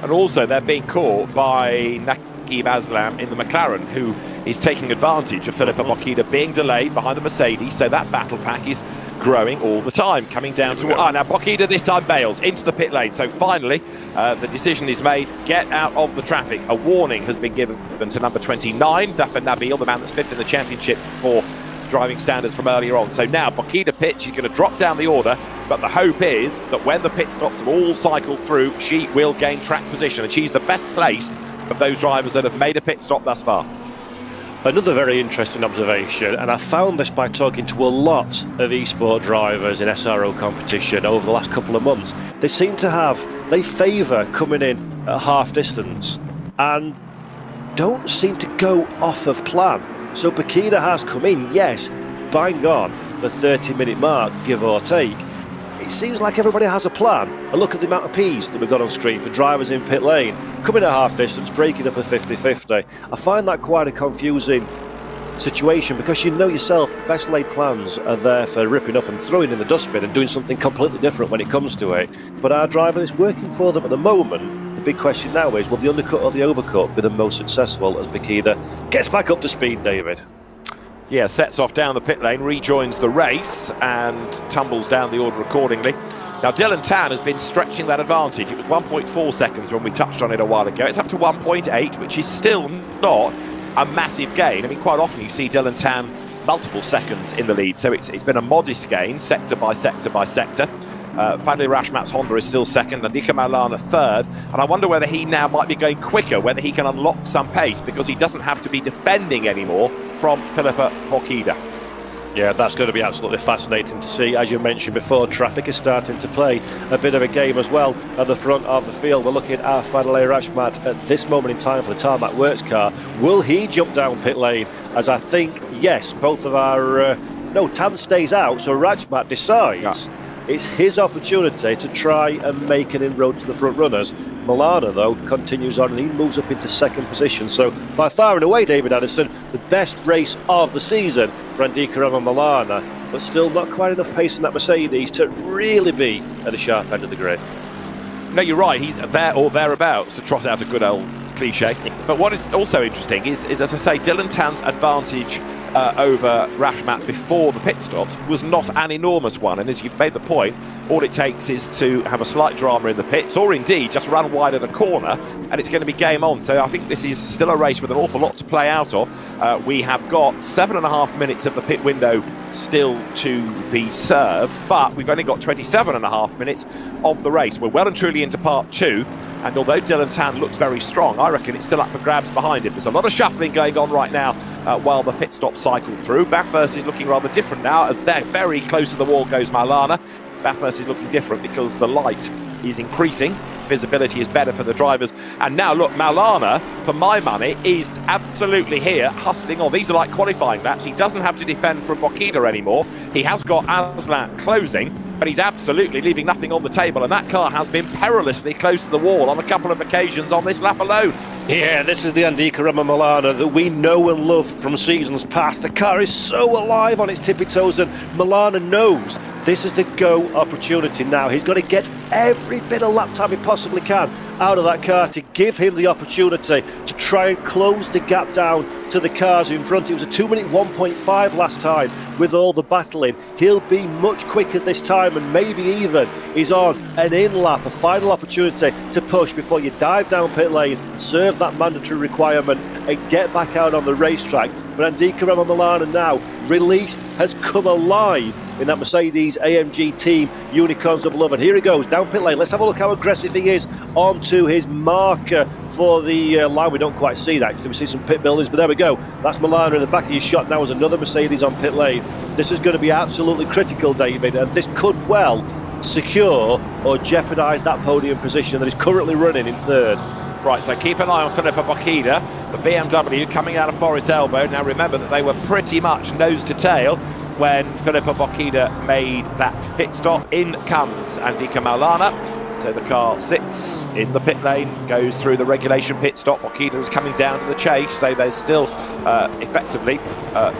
And also they're being caught by Nakib Aslam in the McLaren, who is taking advantage of Filippa Bokida being delayed behind the Mercedes, so that battle pack is growing all the time, coming down to... now Bokida this time bails into the pit lane, so finally the decision is made, get out of the traffic. A warning has been given to number 29, Dafa Nabil, the man that's fifth in the championship for driving standards from earlier on. So now Bokida pits, she's going to drop down the order, but the hope is that when the pit stops have all cycled through, she will gain track position, and she's the best placed of those drivers that have made a pit stop thus far. Another very interesting observation, and I found this by talking to a lot of eSport drivers in SRO competition over the last couple of months. They seem to they favour coming in at half distance and don't seem to go off of plan. So Bokida has come in, yes, bang on the 30-minute mark, give or take. It seems like everybody has a plan. And look at the amount of Ps that we've got on screen for drivers in pit lane, coming at half distance, breaking up a 50-50. I find that quite a confusing situation because you know yourself, best laid plans are there for ripping up and throwing in the dustbin and doing something completely different when it comes to it. But our driver is working for them at the moment. The big question now is, will the undercut or the overcut be the most successful as Bokida gets back up to speed, David? Yeah, sets off down the pit lane, rejoins the race and tumbles down the order accordingly. Now Dillan Tan has been stretching that advantage. It was 1.4 seconds when we touched on it a while ago. It's up to 1.8, which is still not a massive gain. I mean, quite often you see Dillan Tan multiple seconds in the lead, so it's been a modest gain, sector by sector by sector. Fadli Rashmat's Honda is still second, Dika Maulana third, and I wonder whether he now might be going quicker, whether he can unlock some pace because he doesn't have to be defending anymore from Filippa Bokida. Yeah, that's going to be absolutely fascinating to see. As you mentioned before, traffic is starting to play a bit of a game as well at the front of the field. We're looking at Fadli Rashmat at this moment in time for the Tarmac Works car. Will he jump down pit lane? As I think, yes, both of our... no, Tan stays out, so Rashmat decides it's his opportunity to try and make an inroad to the front runners. Maulana, though, continues on and he moves up into second position. So by far and away, David Addison, the best race of the season for Andika Maulana, but still not quite enough pace in that Mercedes to really be at the sharp end of the grid. No, you're right, he's there or thereabouts to trot out a good old cliche. But what is also interesting is as I say, Dillan Tan's advantage over Rashmat before the pit stops was not an enormous one, and as you've made the point, all it takes is to have a slight drama in the pits or indeed just run wide at a corner and it's going to be game on. So I think this is still a race with an awful lot to play out of. We have got 7.5 minutes of the pit window still to be served, but we've only got 27.5 minutes of the race. We're well and truly into part two, and although Dillan Tan looks very strong, I reckon it's still up for grabs behind him. There's a lot of shuffling going on right now while the pit stops cycle through. Bathurst is looking rather different now as they're very close to the wall goes Maulana. Bathurst is looking different because the light is increasing visibility is better for the drivers. And now look, Maulana, for my money, is absolutely here, hustling on. These are like qualifying laps. He doesn't have to defend from Bokida anymore. He has got Aslan closing, but he's absolutely leaving nothing on the table, and that car has been perilously close to the wall on a couple of occasions on this lap alone. Yeah, this is the Andika Milana that we know and love from seasons past. The car is so alive on its tippy toes, and Milana knows this is the go opportunity now. He's got to get every bit of lap time he possibly can out of that car to give him the opportunity to try and close the gap down to the cars in front. It was a 2-minute 1.5 last time with all the battling. He'll be much quicker this time, and maybe even he's on an in-lap, a final opportunity to push before you dive down pit lane, serve that mandatory requirement and get back out on the racetrack. But Andika Milana now released, has come alive in that Mercedes AMG team Unicorns of Love. And here he goes down pit lane. Let's have a look how aggressive he is onto his marker for the line. We don't quite see that because we see some pit buildings, but there we go. That's Milana in the back of his shot now as another Mercedes on pit lane. This is going to be absolutely critical, David, and this could well secure or jeopardise that podium position that he's currently running in third. Right, so keep an eye on Filippo Bokida, the BMW coming out of Forest Elbow. Now remember that they were pretty much nose to tail when Filippo Bokida made that pit stop. In comes Andika Maulana. So the car sits in the pit lane, goes through the regulation pit stop. Bokida is coming down to the chase, so there's still effectively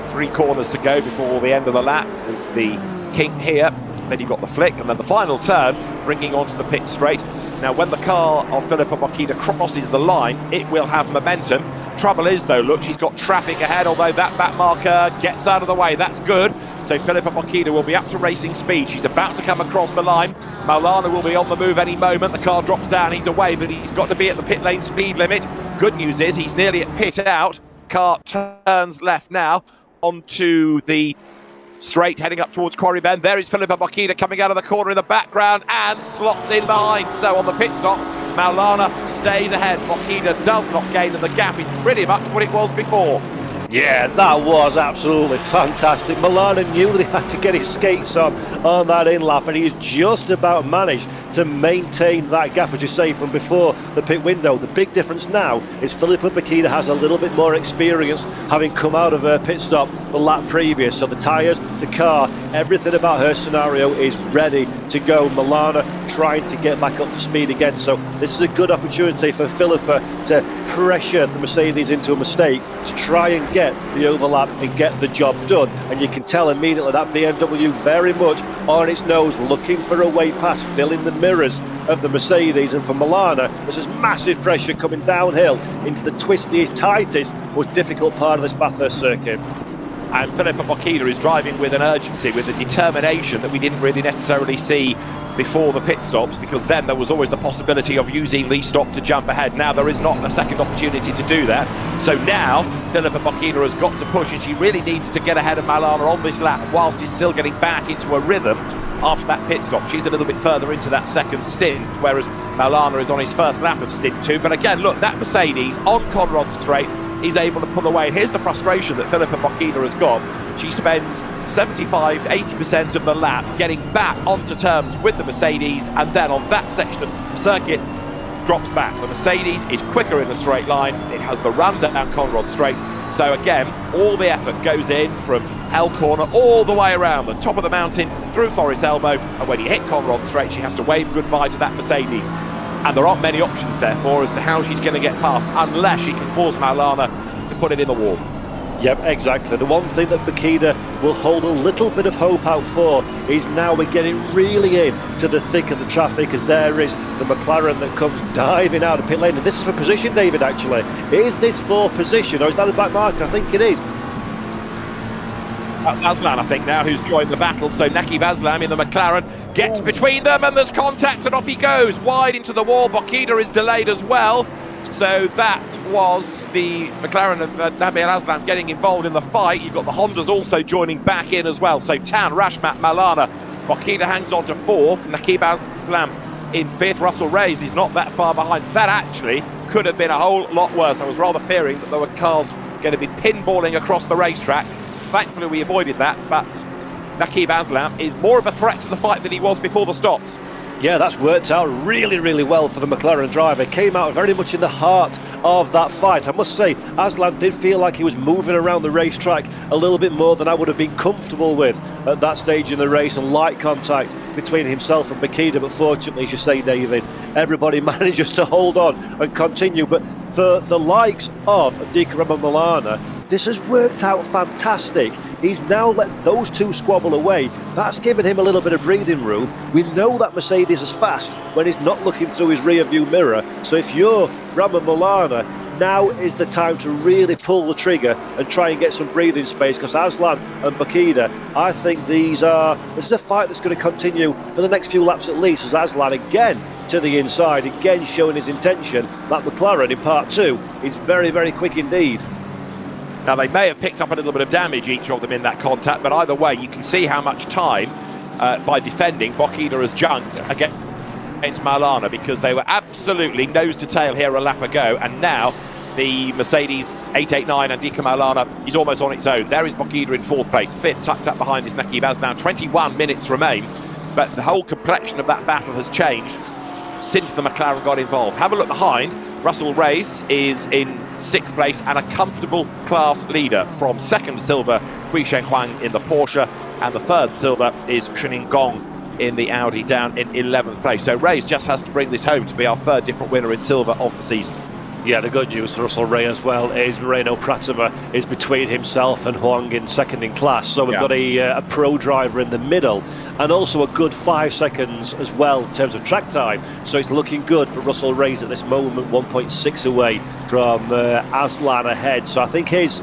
3 corners to go before the end of the lap. There's the kink here, then you've got the flick, and then the final turn, bringing onto the pit straight. Now, when the car of Filippo Bokida crosses the line, it will have momentum. Trouble is, though, look, she's got traffic ahead, although that back marker gets out of the way. That's good. So Filippo Bokida will be up to racing speed. She's about to come across the line. Maulana will be on the move any moment. The car drops down. He's away, but he's got to be at the pit lane speed limit. Good news is he's nearly at pit out. Car turns left now onto the straight heading up towards Quarry Bend. There is Filippo Bokida coming out of the corner in the background and slots in behind. So on the pit stops, Maulana stays ahead. Bokida does not gain, and the gap is pretty much what it was before. Yeah, that was absolutely fantastic. Milana knew that he had to get his skates on that in-lap, and he's just about managed to maintain that gap, as you say, from before the pit window. The big difference now is Filippo Bokida has a little bit more experience, having come out of her pit stop the lap previous. So the tyres, the car, everything about her scenario is ready to go. Milana trying to get back up to speed again. So this is a good opportunity for Filippo to pressure the Mercedes into a mistake, to try and get the overlap and get the job done. And you can tell immediately that BMW very much on its nose, looking for a way past, filling the mirrors of the Mercedes. And for Milana, this is massive pressure coming downhill into the twistiest, tightest, most difficult part of this Bathurst circuit. And Filippo Bokida is driving with an urgency, with a determination that we didn't really necessarily see before the pit stops, because then there was always the possibility of using the stop to jump ahead. Now there is not a second opportunity to do that. So now Filippo Bokida has got to push, and she really needs to get ahead of Maulana on this lap whilst he's still getting back into a rhythm after that pit stop. She's a little bit further into that second stint, whereas Maulana is on his first lap of stint 2. But again, look, that Mercedes on Conrod Straight is able to pull away. And here's the frustration that Filippo Bokida has got. She spends 75-80% of the lap getting back onto terms with the Mercedes, and then on that section of the circuit drops back. The Mercedes is quicker in the straight line. It has the run down Conrod Straight. So again, all the effort goes in from Hell Corner all the way around the top of the mountain through Forest Elbow, and when you hit Conrod Straight, she has to wave goodbye to that Mercedes. And there aren't many options, therefore, as to how she's going to get past, unless she can force Maulana to put it in the wall. Yep, exactly. The one thing that Bokida will hold a little bit of hope out for is now we're getting really into the thick of the traffic, as there is the McLaren that comes diving out of pit lane. And this is for position, David, actually. Is this for position, or is that a back marker? I think it is. That's Aslan, I think, now, who's joined the battle. So Nakib Aslan in the McLaren gets between them, and there's contact, and off he goes, wide into the wall. Bokida is delayed as well. So that was the McLaren of Nabil Aslan getting involved in the fight. You've got the Hondas also joining back in as well. So Tan, Rashmat, Maulana. Bokida hangs on to 4th. Nakib Aslan in 5th. Russell Reyes is not that far behind. That actually could have been a whole lot worse. I was rather fearing that there were cars going to be pinballing across the racetrack. Thankfully, we avoided that, but Nakib Aslan is more of a threat to the fight than he was before the stops. Yeah, that's worked out really, really well for the McLaren driver. Came out very much in the heart of that fight. I must say, Aslan did feel like he was moving around the racetrack a little bit more than I would have been comfortable with at that stage in the race, and light contact between himself and Bakida. But fortunately, as you say, David, everybody manages to hold on and continue. But for the likes of Milana, this has worked out fantastic. He's now let those two squabble away. That's given him a little bit of breathing room. We know that Mercedes is fast when he's not looking through his rear view mirror. So if you're Milana, now is the time to really pull the trigger and try and get some breathing space, because Aslan and Bakida, I think this is a fight that's going to continue for the next few laps at least, as Aslan again to the inside, again showing his intention. That McLaren in part two is very, very quick indeed. Now, they may have picked up a little bit of damage, each of them, in that contact, but either way, you can see how much time, by defending, Bakida has junked against Maulana, because they were absolutely nose to tail here a lap ago, and now the Mercedes 889 and Dika Maulana is almost on its own. There is Bakida in fourth place, fifth, tucked up behind is Nakib Aslan. 21 minutes remain, but the whole complexion of that battle has changed since the McLaren got involved. Have a look behind. Russell Reyes is in sixth place and a comfortable class leader. From second silver, Kui Shen Huang in the Porsche, and the third silver is Chenin Gong in the Audi, down in 11th place. So Reyes just has to bring this home to be our third different winner in silver of the season. Yeah, the good news for Russell Reyes as well is Moreno Pratama is between himself and Huang in second in class. So we've got a pro driver in the middle, and also a good 5 seconds as well in terms of track time. So it's looking good for Russell Reyes at this moment, 1.6 away from Aslan ahead. So I think his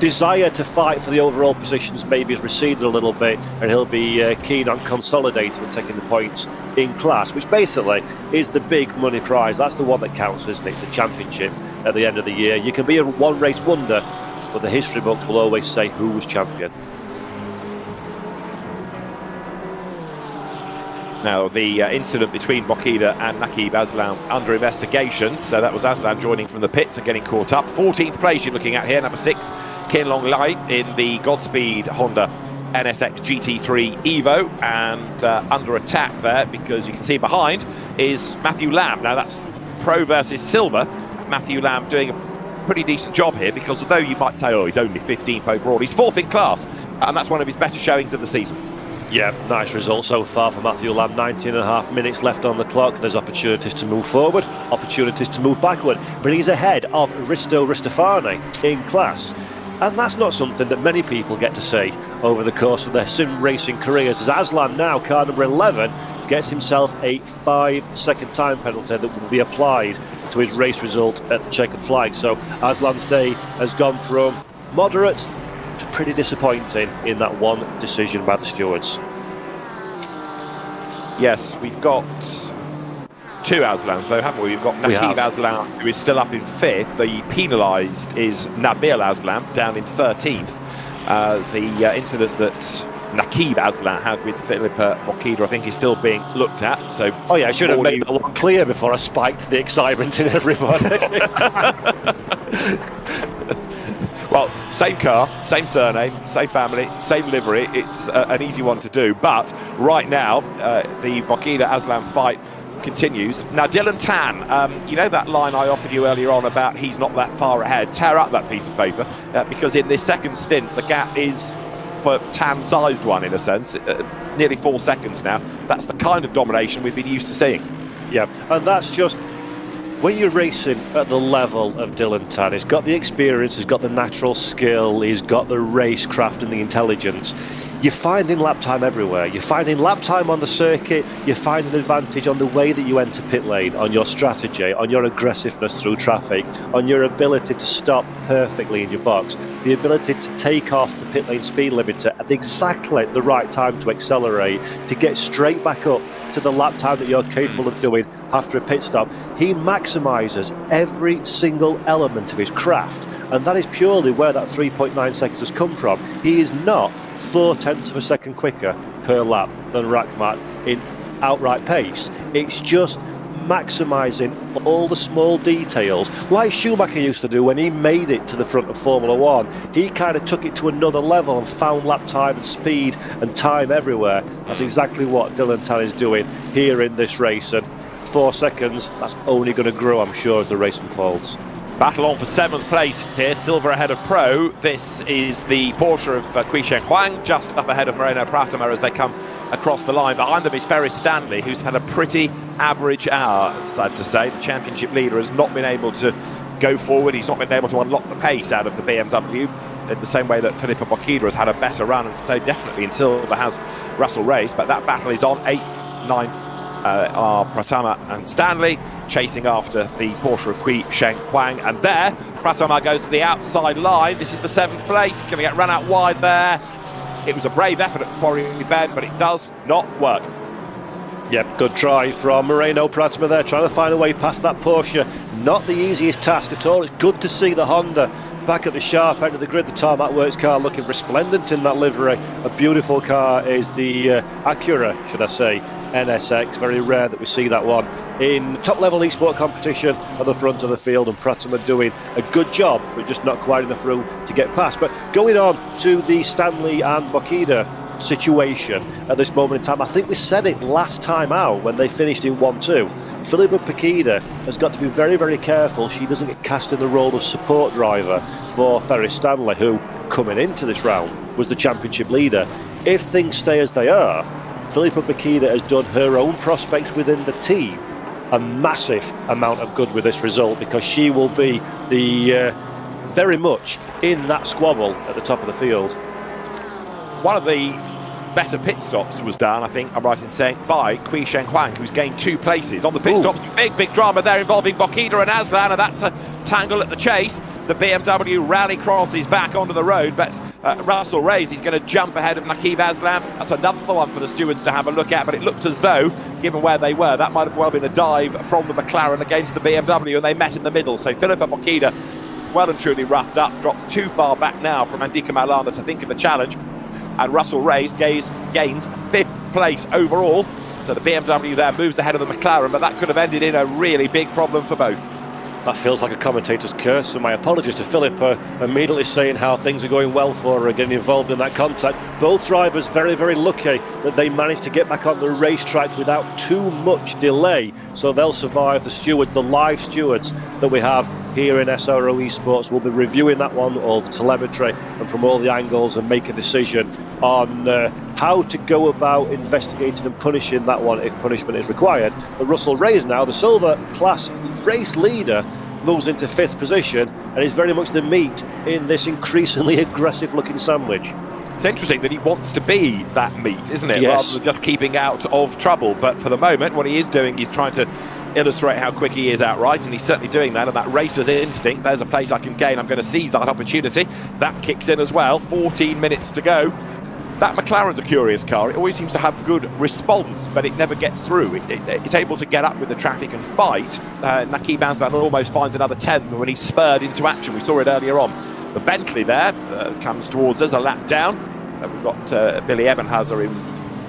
desire to fight for the overall positions maybe has receded a little bit, and he'll be keen on consolidating and taking the points in class, which basically is the big money prize. That's the one that counts, isn't it? It's the championship at the end of the year. You can be a one race wonder, but the history books will always say who was champion. Now, the incident between Bakida and Nakib Aslan under investigation. So that was Aslan joining from the pits and getting caught up. 14th place you're looking at here, number 6, Ken Long Lai in the Godspeed Honda NSX GT3 Evo, and under attack there, because you can see behind is Matthew Lamb. Now that's pro versus silver. Matthew Lamb doing a pretty decent job here, because although you might say, oh, he's only 15th overall, he's 4th in class, and that's one of his better showings of the season. Yeah, nice result so far for Matthew Lamb. 19.5 minutes left on the clock. There's opportunities to move forward, opportunities to move backward, but he's ahead of Risto Ristofani in class. And that's not something that many people get to see over the course of their sim racing careers, as Aslan now, car number 11, gets himself a 5-second time penalty that will be applied to his race result at the checkered flag. So Aslan's day has gone from moderate to pretty disappointing in that one decision by the stewards. Yes, we've got two Aslans though, haven't we? We've got Nakib Aslan, who is still up in 5th. The penalised is Nabil Aslan, down in 13th. The incident that Nakib Aslan had with Philippa Bakida, I think, is still being looked at. So, oh yeah, I should have made that one clear before I spiked the excitement in everybody. Well, same car, same surname, same family, same livery. It's an easy one to do. But right now, the Bakida Aslan fight continues. Now, Dillan Tan, you know that line I offered you earlier on about he's not that far ahead? Tear up that piece of paper, because in this second stint, the gap is a Tan-sized one in a sense, nearly 4 seconds now. That's the kind of domination we've been used to seeing. Yeah, and that's just, when you're racing at the level of Dillan Tan, he's got the experience, he's got the natural skill, he's got the racecraft and the intelligence. You're finding lap time everywhere. You're finding lap time on the circuit, you're finding advantage on the way that you enter pit lane, on your strategy, on your aggressiveness through traffic, on your ability to stop perfectly in your box, the ability to take off the pit lane speed limiter at exactly the right time to accelerate, to get straight back up to the lap time that you're capable of doing after a pit stop. He maximises every single element of his craft, and that is purely where that 3.9 seconds has come from. He is not 0.4 of a second quicker per lap than Rakhmat in outright pace. It's just maximising all the small details, like Schumacher used to do when he made it to the front of Formula One. He kind of took it to another level and found lap time and speed and time everywhere. That's exactly what Dillan Tan is doing here in this race, and 4 seconds, that's only going to grow, I'm sure, as the race unfolds. Battle on for 7th place here, silver ahead of Pro. This is the Porsche of Quisheng Huang, just up ahead of Moreno Pratama as they come across the line. Behind them is Ferris Stanley, who's had a pretty average hour, sad to say. The championship leader has not been able to go forward. He's not been able to unlock the pace out of the BMW in the same way that Filippo Bocchida has had a better run, and so definitely in silver has Russell Reyes. But that battle is on. 8th, 9th are Pratama and Stanley, chasing after the Porsche of Quisheng Huang. And there, Pratama goes to the outside line. This is for 7th place. He's going to get run out wide there. It was a brave effort at Quarry Bend, but it does not work. Yep, good try from Moreno Pratama there, trying to find a way past that Porsche. Not the easiest task at all. It's good to see the Honda back at the sharp end of the grid. The Tarmac Works car looking resplendent in that livery. A beautiful car is the Acura, should I say, NSX. Very rare that we see that one in top-level eSport competition at the front of the field, and Pratama doing a good job, but just not quite enough room to get past. But going on to the Stanley and Bocchida situation at this moment in time, I think we said it last time out when they finished in 1-2. Filippo Bocchida has got to be very, very careful she doesn't get cast in the role of support driver for Ferris Stanley, who, coming into this round, was the championship leader. If things stay as they are, Filippo Bocchida has done her own prospects within the team a massive amount of good with this result, because she will be the very much in that squabble at the top of the field. One of the better pit stops was done, I think I'm right in saying, by Quisheng Huang, who's gained 2 places on the pit stops. Big drama there involving Bocchida and Aslan, and that's a tangle at the chase. The BMW rally crosses back onto the road, but Russell Reyes is going to jump ahead of Nakib Aslan. That's another one for the stewards to have a look at, but it looks as though, given where they were, that might have well been a dive from the McLaren against the BMW, and they met in the middle. So Filippo Bocchida, well and truly roughed up, drops too far back now from Andika Maulana to think of a challenge. And Russell Reyes gains 5th place overall. So the BMW there moves ahead of the McLaren, but that could have ended in a really big problem for both. That feels like a commentator's curse, and my apologies to Filippo, immediately saying how things are going well for her, getting involved in that contact. Both drivers very, very lucky that they managed to get back on the racetrack without too much delay, so they'll survive. The stewards, the live stewards that we have here in SRO Esports, will be reviewing that one, all the telemetry and from all the angles, and make a decision on how to go about investigating and punishing that one if punishment is required. But Russell Reyes now, the silver class race leader, moves into 5th position and is very much the meat in this increasingly aggressive looking sandwich. It's interesting that he wants to be that meat, isn't it? Yes. Rather than just keeping out of trouble. But for the moment, what he is doing is trying to illustrate how quick he is outright, and he's certainly doing that. And that racer's instinct, there's a place I can gain, I'm going to seize that opportunity. That kicks in as well. 14 minutes to go. That McLaren's a curious car. It always seems to have good response, but it never gets through. It's able to get up with the traffic and fight. Nakib Aslan almost finds another 10th when he's spurred into action. We saw it earlier on. The Bentley there comes towards us a lap down. We've got Billy Ebenhazer in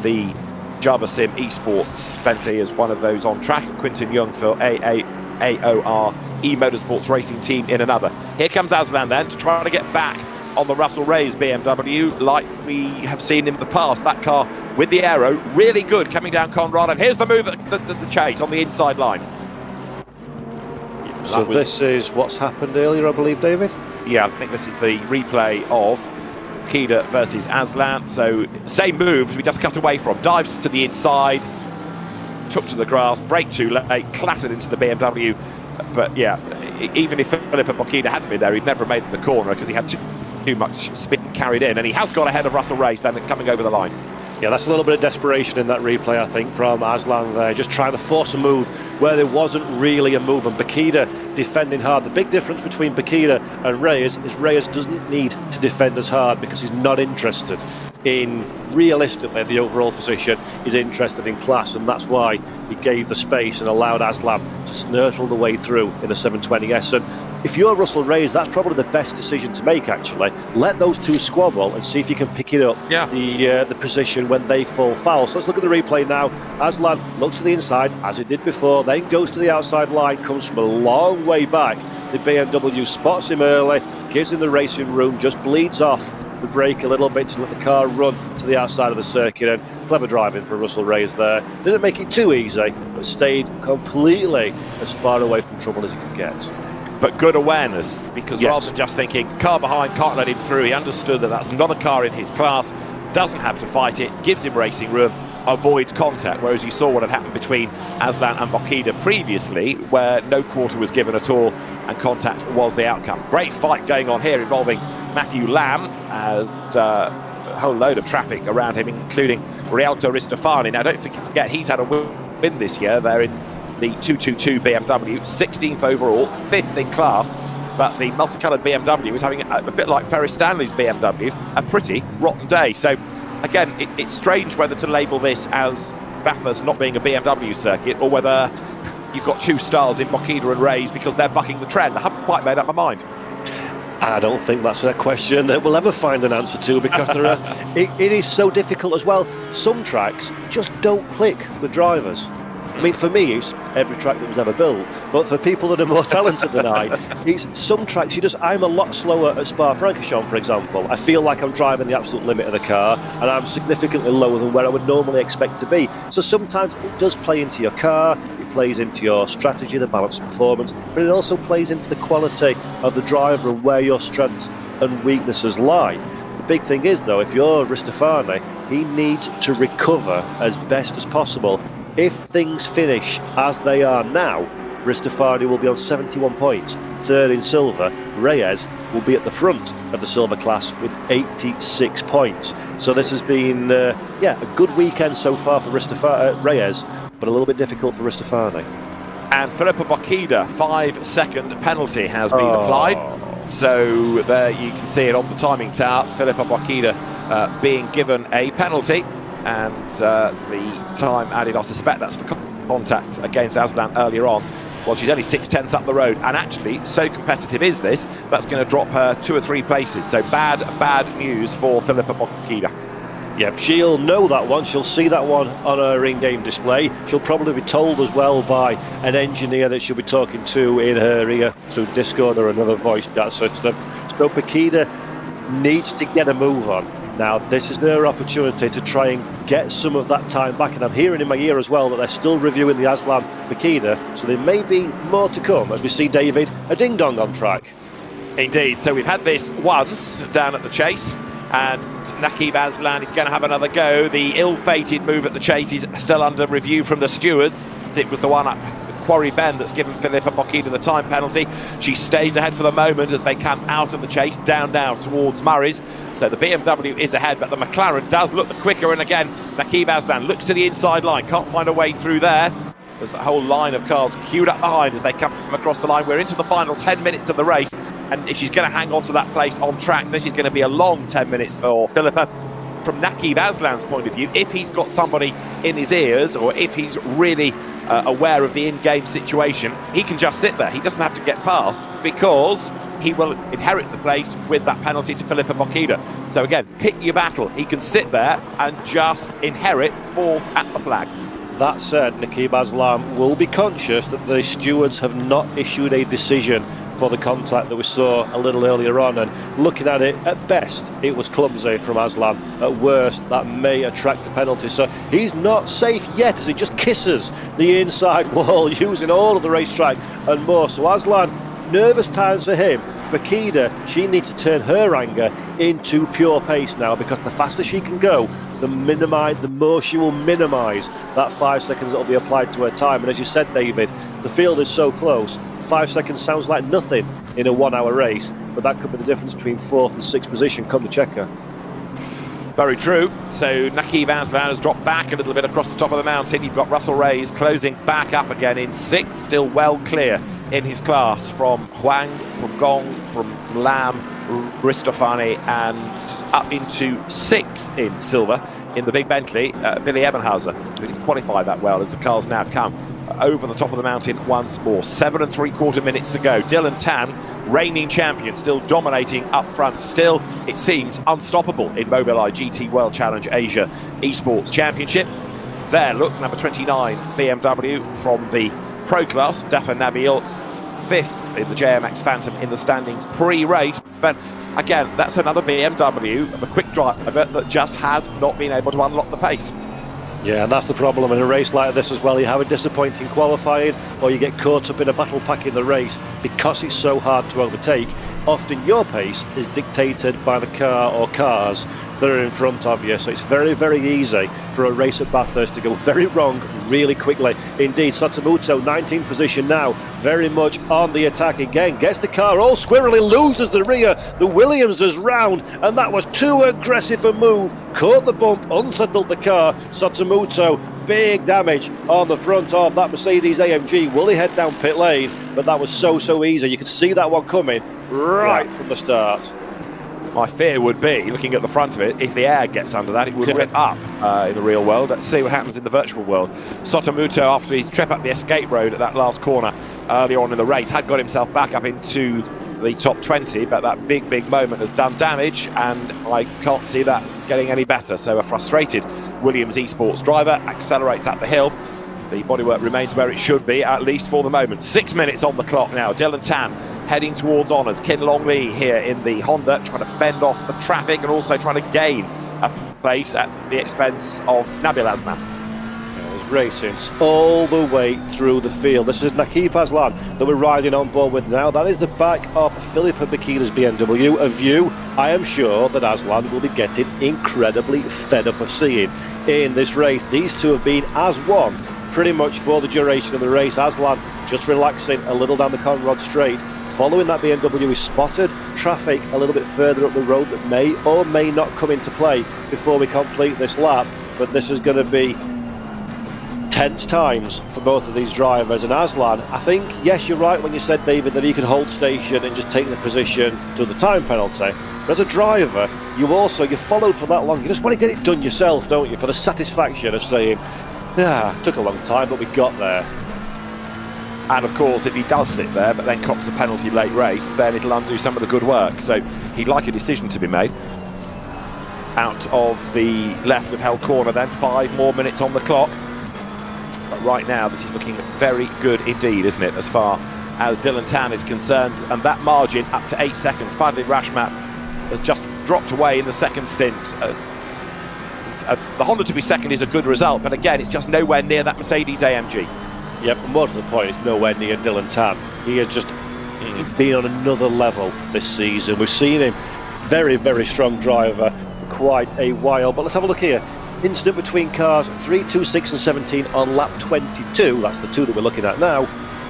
the Java Sim Esports Bentley as one of those on track, and Quinton Young for AOR Motorsports Racing Team in another. Here comes Aslan then to try to get back on the Russell Reyes BMW, like we have seen in the past. That car with the aero, really good coming down Conrad, and here's the move at the chase on the inside line. So this is what's happened earlier, I believe, David? Yeah, I think this is the replay of Bocchida versus Aslan. So same moves we just cut away from. Dives to the inside, took to the grass, brake too late, clattered into the BMW. But yeah, even if Filippo Bocchida hadn't been there, he'd never made the corner because he had too much spin carried in, and he has got ahead of Russell Reyes then coming over the line. Yeah, that's a little bit of desperation in that replay, I think, from Aslan there, just trying to force a move where there wasn't really a move, and Bocchida defending hard. The big difference between Bocchida and Reyes is Reyes doesn't need to defend as hard because he's not interested in, realistically, the overall position. He's interested in class, and that's why he gave the space and allowed Aslan to snurtle the way through in the 720S. And if you're Russell Reyes, that's probably the best decision to make, actually. Let those two squabble and see if you can pick it up, the position when they fall foul. So let's look at the replay now. Aslan looks to the inside, as he did before, then goes to the outside line, comes from a long way back. The BMW spots him early, gives him the racing room, just bleeds off the brake a little bit to let the car run to the outside of the circuit, and clever driving for Russell Reyes there. Didn't make it too easy, but stayed completely as far away from trouble as he could get. But good awareness, because rather than just thinking, car behind, can't let him through, he understood that that's not a car in his class, doesn't have to fight it, gives him racing room, avoids contact, whereas you saw what had happened between Aslan and Bokida previously, where no quarter was given at all and contact was the outcome. Great fight going on here involving Matthew Lamb, and a whole load of traffic around him, including Rialto Ristofani. Now, don't forget, he's had a win this year. They're in the 222 BMW, 16th overall, 5th in class. But the multicoloured BMW is having a bit like Ferris Stanley's BMW, a pretty rotten day. So, again, it's strange whether to label this as Bathurst not being a BMW circuit, or whether you've got two stars in Bokida and Reyes because they're bucking the trend. I haven't quite made up my mind. I don't think that's a question that we'll ever find an answer to, because it is so difficult as well. Some tracks just don't click with drivers. I mean, for me, it's every track that was ever built. But for people that are more talented than I, it's some tracks I'm a lot slower at Spa-Francorchamps, for example. I feel like I'm driving the absolute limit of the car, and I'm significantly lower than where I would normally expect to be. So sometimes it does play into your car, it plays into your strategy, the balance of performance, but it also plays into the quality of the driver and where your strengths and weaknesses lie. The big thing is, though, if you're Ristofani, he needs to recover as best as possible. If things finish as they are now, Ristofani will be on 71 points, third in silver. Reyes will be at the front of the silver class with 86 points. So this has been, a good weekend so far for Reyes, but a little bit difficult for Ristofani. And Filippo Bokida, 5-second penalty has been applied. So there you can see it on the timing tower. Filippo Bokida being given a penalty. And the time added, I suspect that's for contact against Aslan earlier on. Well, she's only 6/10 up the road, and actually, so competitive is this, that's going to drop her 2 or 3 places. So bad news for Filippo Bokida. Yep, she'll know that one. She'll see that one on her in-game display. She'll probably be told as well by an engineer that she'll be talking to in her ear through Discord or another voice chat. So Bokida needs to get a move on. Now, this is their opportunity to try and get some of that time back. And I'm hearing in my ear as well that they're still reviewing the Aslan Bokida, so there may be more to come as we see, David, a ding-dong on track. Indeed. So we've had this once down at the Chase, and Nakib Aslan is going to have another go. The ill-fated move at the Chase is still under review from the stewards. It was the one up Quarry Bend that's given Filippo Bokida the time penalty. She stays ahead for the moment as they come out of the Chase, down now towards Murray's. So the BMW is ahead, but the McLaren does look the quicker. And again, Nakib Aslan looks to the inside line, can't find a way through there. There's a whole line of cars queued up behind as they come across the line. We're into the final 10 minutes of the race, and if she's going to hang on to that place on track, this is going to be a long 10 minutes for Filippo. From Nakib Aslan's point of view, if he's got somebody in his ears, or if he's really aware of the in-game situation, he can just sit there. He doesn't have to get past, because he will inherit the place with that penalty to Filippo Bokida. So again, pick your battle. He can sit there and just inherit 4th at the flag. That said, Nakib Aslan will be conscious that the stewards have not issued a decision for the contact that we saw a little earlier on, and looking at it, at best it was clumsy from Aslan, at worst that may attract a penalty. So he's not safe yet as he just kisses the inside wall using all of the racetrack and more. So Aslan, nervous times for him. Bokida, she needs to turn her anger into pure pace now, because the faster she can go, the more she will minimise that 5 seconds that will be applied to her time. And as you said, David, the field is so close. 5 seconds sounds like nothing in a 1 hour race, but that could be the difference between 4th and 6th position come the checker. Very true. So Nakib Aslan has dropped back a little bit across the top of the mountain. You've got Russell Reyes closing back up again in 6th, still well clear in his class from Huang, from Gong, from Lam, Ristofani, and up into 6th in silver in the big Bentley, Billy Ebenhauser, who didn't qualify that well as the cars now come over the top of the mountain once more. 7 3/4 minutes to go. Dillan Tan, reigning champion, still dominating up front. Still, it seems, unstoppable in Mobileye GT World Challenge Asia Esports Championship. There, look, number 29 BMW from the Pro class, Dafa Nabil, 5th in the JMX Phantom in the standings pre-race. But again, that's another BMW of a quick driver that just has not been able to unlock the pace. Yeah, and that's the problem in a race like this as well. You have a disappointing qualifying, or you get caught up in a battle pack in the race because it's so hard to overtake. Often your pace is dictated by the car or cars that are in front of you, so it's very, very easy for a race at Bathurst to go very wrong really quickly. Indeed, Satomuto, 19th position now, very much on the attack again, gets the car all squirrely, loses the rear, the Williams is round, and that was too aggressive a move, caught the bump, unsettled the car. Satomuto, big damage on the front of that Mercedes AMG. Will he head down pit lane? But that was so easy. You could see that one coming right from the start. My fear would be, looking at the front of it, if the air gets under that, it would rip up in the real world. Let's see what happens in the virtual world. Satomuto, after his trip up the escape road at that last corner early on in the race, had got himself back up into the top 20, but that big moment has done damage, and I can't see that getting any better. So a frustrated Williams Esports driver accelerates up the hill. The bodywork remains where it should be, at least for the moment. 6 minutes on the clock now. Dillan Tan heading towards honours. Kin Long Lee here in the Honda, trying to fend off the traffic and also trying to gain a place at the expense of Nabil Aslan. There's racing all the way through the field. This is Nakib Aslan that we're riding on board with now. That is the back of Philippa Bakida's BMW, a view I am sure that Aslan will be getting incredibly fed up of seeing in this race. These two have been as one pretty much for the duration of the race. Aslan just relaxing a little down the Conrod Straight. Following that BMW, is spotted traffic a little bit further up the road that may or may not come into play before we complete this lap. But this is going to be tense times for both of these drivers. And Aslan, I think, yes, you're right when you said, David, that he could hold station and just take the position to the time penalty. But as a driver, you followed for that long. You just want to get it done yourself, don't you? For the satisfaction of saying, yeah, took a long time, but we got there. And of course, if he does sit there, but then cops a penalty late race, then it'll undo some of the good work. So he'd like a decision to be made. Out of the left of held corner then, 5 more minutes on the clock. But right now, this is looking very good indeed, isn't it, as far as Dillan Tan is concerned. And that margin up to 8 seconds. Fadli Rashmat has just dropped away in the second stint. The Honda to be second is a good result, but again, it's just nowhere near that Mercedes AMG. Yep, and more to the point, it's nowhere near Dillan Tan. He has just been on another level this season. We've seen him, very strong driver for quite a while. But let's have a look here. Incident between cars 3, 2, 6 and 17 on lap 22, that's the two that we're looking at now,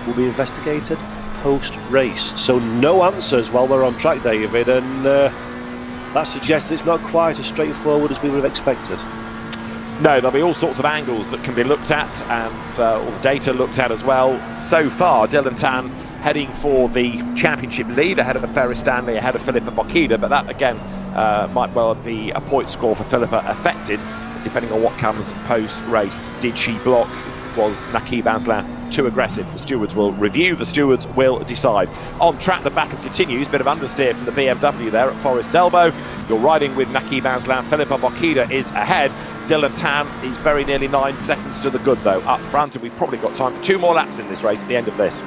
will be investigated post-race. So no answers while we're on track, David, and that suggests it's not quite as straightforward as we would have expected. No, there'll be all sorts of angles that can be looked at, and all the data looked at as well. So far, Dillan Tan heading for the championship lead ahead of Ferris Stanley, ahead of Philippa Bakida, but that again might well be a point score for Philippa affected, depending on what comes post-race. Did she block? Was Nakib Aslan too aggressive? The stewards will review, the stewards will decide. On track, the battle continues. Bit of understeer from the BMW there at Forest Elbow. You're riding with Nakib Aslan. Philippa Bakida is ahead. Dillan Tan is very nearly 9 seconds to the good, though, up front, and we've probably got time for 2 more laps in this race at the end of this.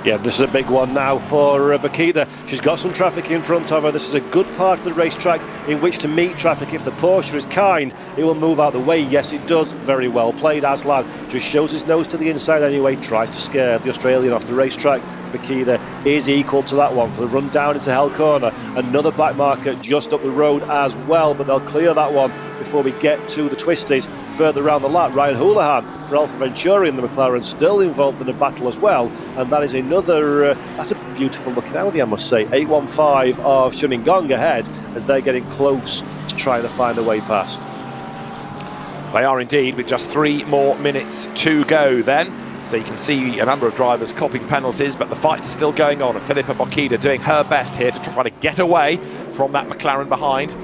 Yeah, this is a big one now for Bakida. She's got some traffic in front of her. This is a good part of the racetrack in which to meet traffic. If the Porsche is kind, it will move out the way. Yes, it does. Very well played. Aslan just shows his nose to the inside anyway, tries to scare the Australian off the racetrack. Bakida is equal to that one for the run down into Hell Corner. Another black marker just up the road as well, but they'll clear that one before we get to the twisties further around the lap. Ryan Houlihan for Alfa Venturi and the McLaren still involved in the battle as well, and that is another that's a beautiful looking Audi, I must say. 815 of Shuningong ahead as they're getting close to trying to find a way past. They are indeed, with just 3 more minutes to go then. So you can see a number of drivers copping penalties, but the fights are still going on. And Philippa Bakida doing her best here to try to get away from that McLaren behind.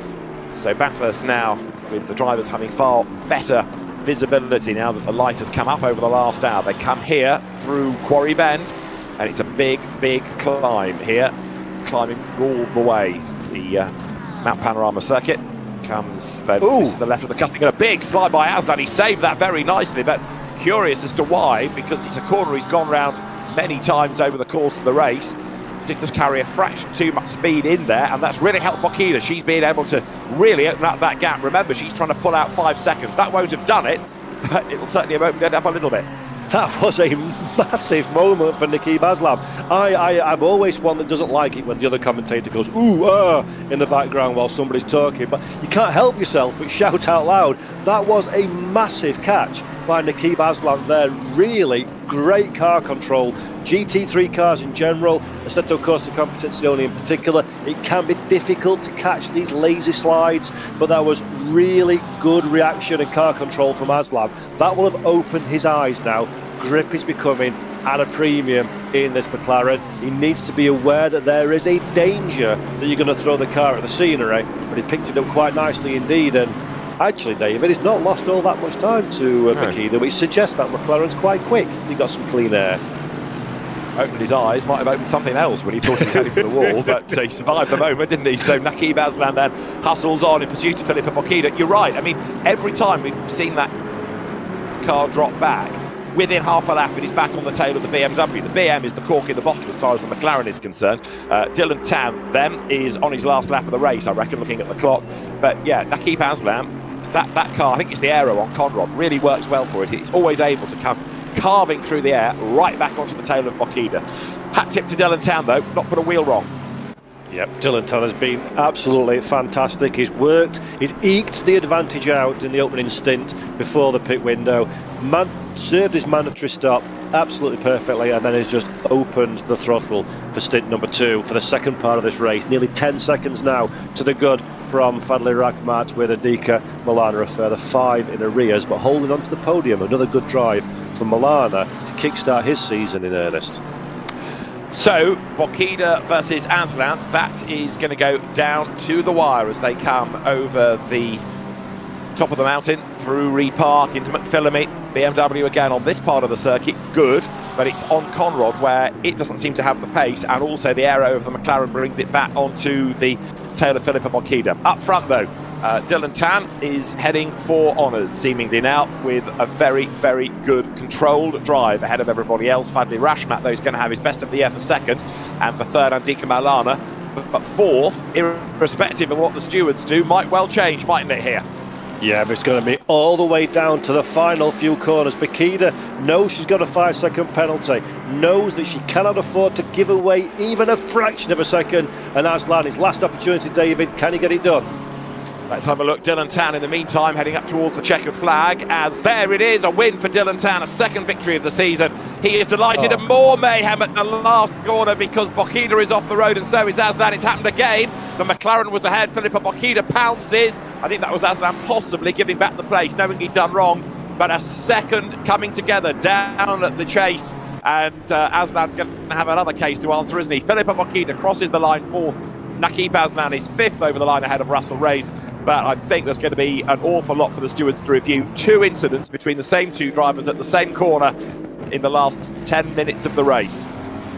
So Bathurst now, with the drivers having far better visibility now that the light has come up over the last hour. They come here through Quarry Bend, and it's a big climb here, climbing all the way. The Mount Panorama Circuit comes then. This is the left of the cutting, and a big slide by Aslan. He saved that very nicely, but curious as to why, because it's a corner he's gone round many times over the course of the race. Did just carry a fraction too much speed in there, and that's really helped Bokida. She's been able to really open up that gap. Remember, she's trying to pull out 5 seconds. That won't have done it, but it'll certainly have opened it up a little bit. That was a massive moment for Nikib Aslam. I'm always one that doesn't like it when the other commentator goes, ooh, in the background while somebody's talking, but you can't help yourself but shout out loud. That was a massive catch by Nikib Aslam there. Really great car control. GT3 cars in general, Assetto Corsa Competizione in particular, it can be difficult to catch these lazy slides, but that was really good reaction and car control from Aslam. That will have opened his eyes now. Grip is becoming at a premium in this McLaren. He needs to be aware that there is a danger that you're going to throw the car at the scenery, but he picked it up quite nicely indeed. And actually, David, he's not lost all that much time to Bokida, which suggests that McLaren's quite quick if he got some clean air. Opened his eyes, might have opened something else when he thought he was heading for the wall, but he survived the moment, didn't he? So Nikib Aslan then hustles on in pursuit of Filippo Bokida. You're right, I mean, every time we've seen that car drop back, within half a lap it is back on the tail of the BMW. The BM is the cork in the bottle as far as the McLaren is concerned. Dillan Tan then is on his last lap of the race, I reckon, looking at the clock. But yeah, Nikib Aslan, that car, I think it's the aero on Conrod, really works well for it. It's always able to come carving through the air right back onto the tail of Bokida. Hat tip to Dillan Tan though, not put a wheel wrong. Yep, Dillan Tan has been absolutely fantastic. He's worked, he's eked the advantage out in the opening stint before the pit window, served his mandatory stop absolutely perfectly, and then has just opened the throttle for stint number 2 for the second part of this race. Nearly 10 seconds now to the good from Fadli Rakhmat, with Adika Milana a further 5 in arrears, but holding on to the podium. Another good drive for Milana to kickstart his season in earnest. So, Bokida versus Aslan, that is going to go down to the wire as they come over the top of the mountain, through Ree Park, into McPhillamy. BMW again on this part of the circuit, good, but it's on Conrod where it doesn't seem to have the pace, and also the aero of the McLaren brings it back onto the tail of Filippo Bokida. Up front though, Dillan Tan is heading for honours, seemingly now, with a very good controlled drive ahead of everybody else. Fadli Rakhmat, though, is going to have his best of the year for second, and for third, Andika Milana. But fourth, irrespective of what the stewards do, might well change, mightn't it, here? Yeah, but it's going to be all the way down to the final few corners. Bokida knows she's got a 5-second penalty, knows that she cannot afford to give away even a fraction of a second. And Aslan, his last opportunity, David, can he get it done? Let's have a look. Dillan Tan, in the meantime, heading up towards the checkered flag, as there it is, a win for Dillan Tan, a second victory of the season. He is delighted, and more mayhem at the last corner because Bokida is off the road, and so is Aslan. It's happened again. The McLaren was ahead. Filippo Bokida pounces. I think that was Aslan possibly giving back the place, knowing he'd done wrong. But a second coming together down at the chase, and Aslan's going to have another case to answer, isn't he? Filippo Bokida crosses the line fourth. Nikib Aslan is fifth over the line ahead of Russell Reyes, but I think there's going to be an awful lot for the stewards to review. 2 incidents between the same 2 drivers at the same corner in the last 10 minutes of the race.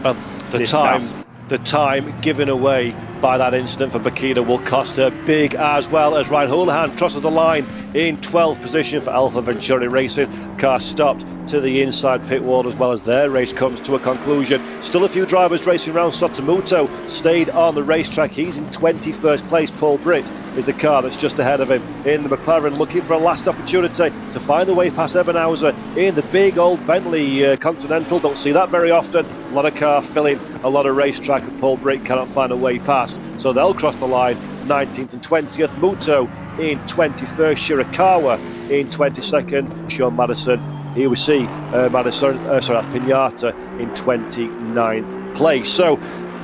The time given away by that incident for Bokida will cost her big, as well as Ryan Houlihan crosses the line in 12th position for Alfa Venturi Racing. Car stopped to the inside pit wall as well as their race comes to a conclusion. Still a few drivers racing around. Sotomuto stayed on the racetrack. He's in 21st place. Paul Britt is the car that's just ahead of him in the McLaren, looking for a last opportunity to find the way past Ebenhauser in the big old Bentley Continental. Don't see that very often. A lot of car filling a lot of racetrack, and Paul Britt cannot find a way past, so they'll cross the line 19th and 20th. Muto in 21st, Shirakawa in 22nd, Sean Madison, here we see Pinata in 29th place. So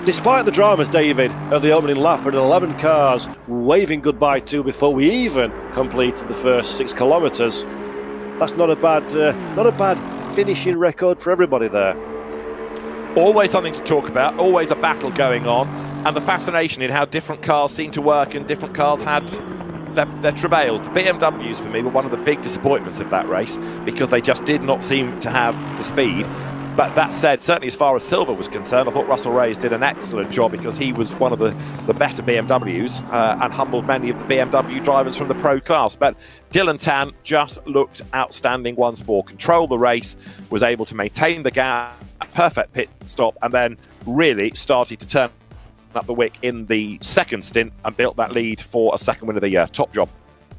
despite the dramas, David, of the opening lap and 11 cars waving goodbye to before we even completed the first 6 kilometres, that's not a bad finishing record for everybody there. Always something to talk about, always a battle going on, and the fascination in how different cars seem to work, and different cars had their travails. The BMWs for me were one of the big disappointments of that race because they just did not seem to have the speed. But that said, certainly as far as Silver was concerned, I thought Russell Reyes did an excellent job because he was one of the better BMWs and humbled many of the BMW drivers from the pro class. But Dillan Tan just looked outstanding once more, controlled the race, was able to maintain the gap, perfect pit stop, and then really started to turn up the wick in the second stint and built that lead for a second win of the year. Top job.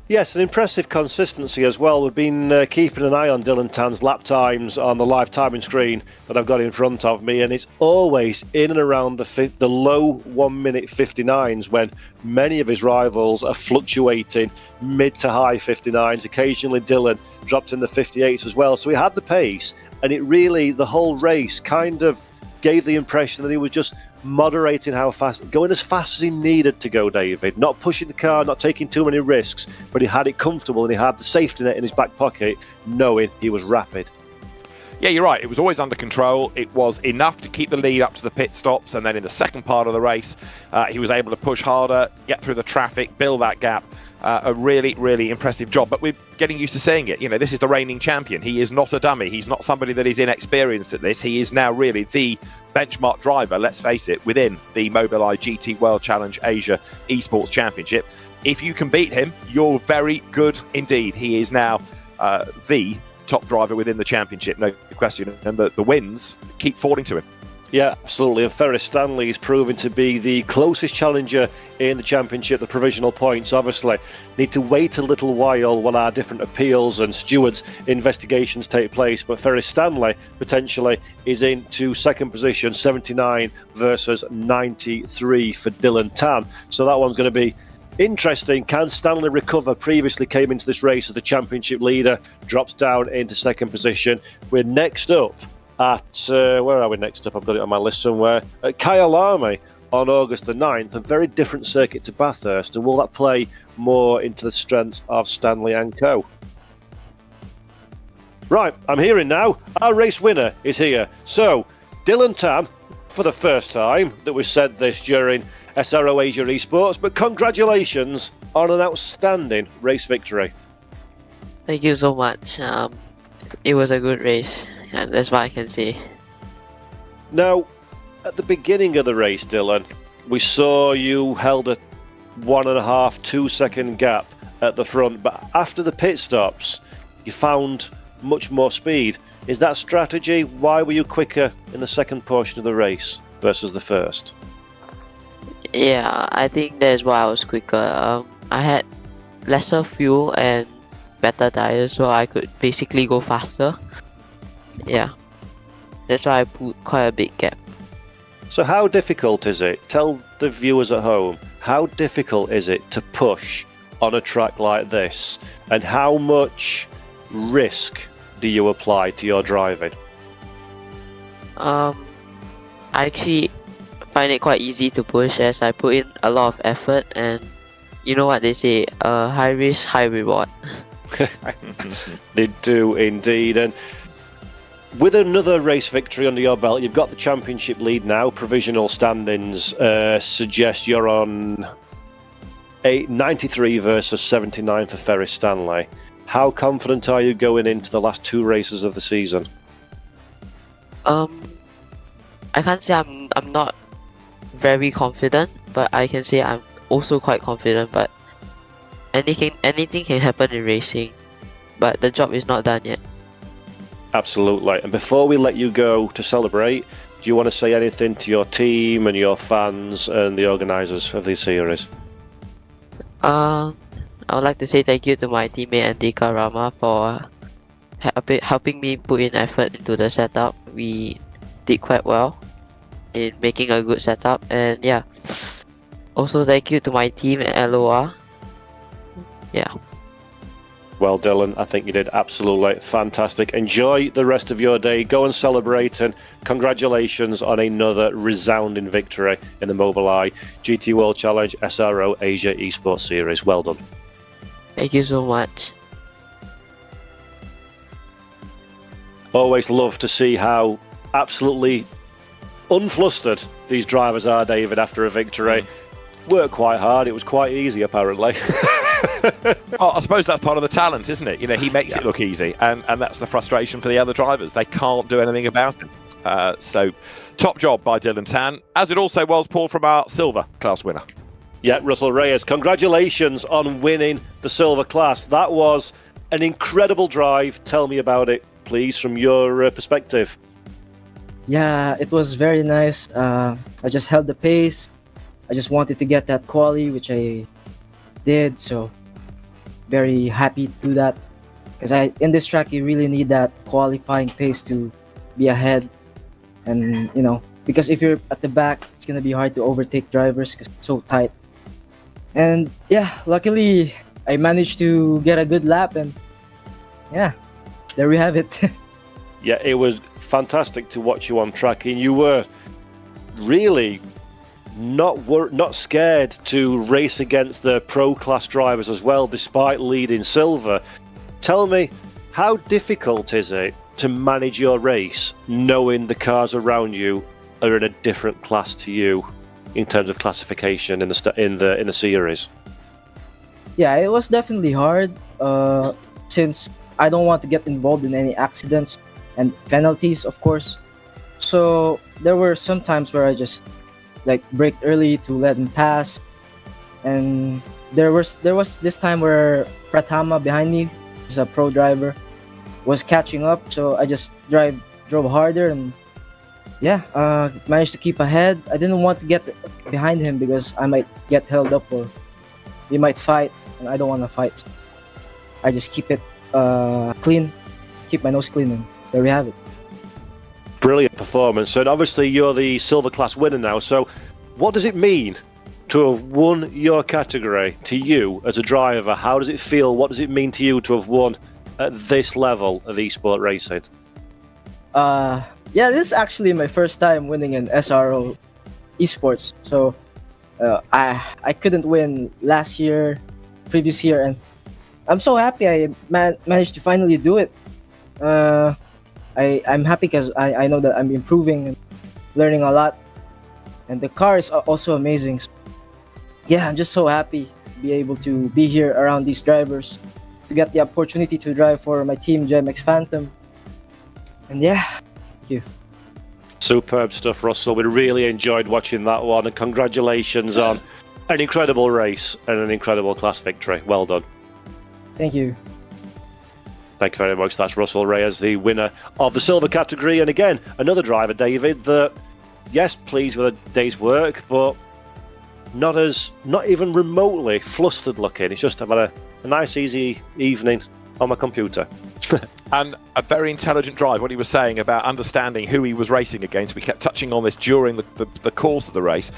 Yes, an impressive consistency as well. We've been keeping an eye on Dillan Tan's lap times on the live timing screen that I've got in front of me, and it's always in and around the low 1 minute 59s when many of his rivals are fluctuating mid to high 59s. Occasionally Dillan dropped in the 58s as well. So he had the pace, and it really, the whole race kind of gave the impression that he was just moderating how fast, going as fast as he needed to go, David. Not pushing the car, not taking too many risks, but he had it comfortable and he had the safety net in his back pocket, knowing he was rapid. Yeah, you're right. It was always under control. It was enough to keep the lead up to the pit stops, and then in the second part of the race, he was able to push harder, get through the traffic, build that gap. A really, really impressive job. But we're getting used to seeing it. You know, this is the reigning champion. He is not a dummy. He's not somebody that is inexperienced at this. He is now really the benchmark driver, let's face it, within the Mobileye GT World Challenge Asia Esports Championship. If you can beat him, you're very good indeed. He is now the top driver within the championship, no question. And the wins keep falling to him. Yeah, absolutely. And Ferris Stanley is proving to be the closest challenger in the championship. The provisional points obviously need to wait a little while our different appeals and stewards' investigations take place. But Ferris Stanley potentially is into second position, 79 versus 93 for Dillan Tan. So that one's going to be interesting. Can Stanley recover? Previously came into this race as the championship leader, drops down into second position. We're next up at, where are we next up? I've got it on my list somewhere. At Kyalami on August the 9th, a very different circuit to Bathurst. And will that play more into the strengths of Stanley and co? Right, I'm hearing now. Our race winner is here. So, Dillan Tan, for the first time that we said this during SRO Asia Esports, but congratulations on an outstanding race victory. Thank you so much. It was a good race, and that's what I can say. Now, at the beginning of the race, Dillan, we saw you held a 1.5, 2 second gap at the front, but after the pit stops, you found much more speed. Is that strategy? Why were you quicker in the second portion of the race versus the first? Yeah, I think that's why I was quicker. I had lesser fuel and better tires, so I could basically go faster. Yeah, that's why I put quite a big gap. So how difficult is it? Tell the viewers at home, how difficult is it to push on a track like this? And how much risk do you apply to your driving? I actually find it quite easy to push as I put in a lot of effort, and you know what they say, high risk, high reward. They do indeed. And with another race victory under your belt, you've got the championship lead now. Provisional standings suggest you're on 93 versus 79 for Ferris Stanley. How confident are you going into the last two races of the season? I can't say I'm not very confident, but I can say I'm also quite confident. But anything can happen in racing, but the job is not done yet. Absolutely. And before we let you go to celebrate, do you want to say anything to your team and your fans and the organisers of this series? I would like to say thank you to my teammate Andika Rama for helping me put in effort into the setup. We did quite well in making a good setup, and yeah, also thank you to my team at LOR. Yeah. Well, Dillan, I think you did absolutely fantastic. Enjoy the rest of your day. Go and celebrate, and congratulations on another resounding victory in the Mobileye GT World Challenge SRO Asia Esports Series. Well done. Thank you so much. Always love to see how absolutely unflustered these drivers are, David, after a victory. Worked quite hard. It was quite easy, apparently. Well, I suppose that's part of the talent, isn't it? You know, he makes it look easy, and that's the frustration for the other drivers. They can't do anything about him. So, top job by Dillan Tan, as it also was, Paul, from our silver class winner. Yeah, Russell Reyes, congratulations on winning the silver class. That was an incredible drive. Tell me about it, please, from your perspective. Yeah, it was very nice. I just held the pace. I just wanted to get that quali, which I did. So very happy to do that, because in this track you really need that qualifying pace to be ahead. And you know, because if you're at the back, it's gonna be hard to overtake drivers because it's so tight. And yeah, luckily I managed to get a good lap, and yeah, there we have it. Yeah, it was fantastic to watch you on track, and you were really not scared to race against the pro class drivers as well, despite leading silver. Tell me, how difficult is it to manage your race knowing the cars around you are in a different class to you in terms of classification in the series? Yeah, it was definitely hard, since I don't want to get involved in any accidents and penalties, of course. So there were some times where I just like braked early to let him pass, and there was this time where Pratama behind me, is a pro driver, was catching up, so I just drove harder, and yeah, managed to keep ahead. I didn't want to get behind him because I might get held up or we might fight, and I don't want to fight. I just keep it clean, keep my nose clean, and there we have it. Brilliant performance. And obviously you're the silver class winner now, so what does it mean to have won your category to you as a driver? How does it feel? What does it mean to you to have won at this level of esport racing? Yeah, this is actually my first time winning an SRO Esports. So I couldn't win last year, previous year, and I'm so happy I managed to finally do it. I'm happy because I know that I'm improving and learning a lot, and the car is also amazing. So, yeah, I'm just so happy to be able to be here around these drivers, to get the opportunity to drive for my team, GMX Phantom. And yeah, thank you. Superb stuff, Russell. We really enjoyed watching that one, and congratulations on an incredible race and an incredible class victory. Well done. Thank you. Thank you very much. That's Russell Reyes, the winner of the silver category. And again, another driver, David, that, yes, pleased with a day's work, but not even remotely flustered looking. It's just about a nice, easy evening on my computer. And a very intelligent drive, what he was saying about understanding who he was racing against. We kept touching on this during the course of the race,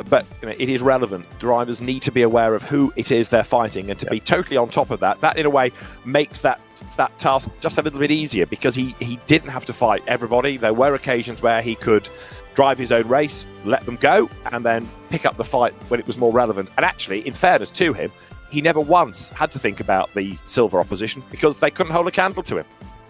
but you know, it is relevant. Drivers need to be aware of who it is they're fighting, and to be totally on top of that. That, in a way, makes that task just a little bit easier, because he didn't have to fight everybody. There were occasions where he could drive his own race, let them go, and then pick up the fight when it was more relevant. And actually, in fairness to him, he never once had to think about the silver opposition because they couldn't hold a candle to him.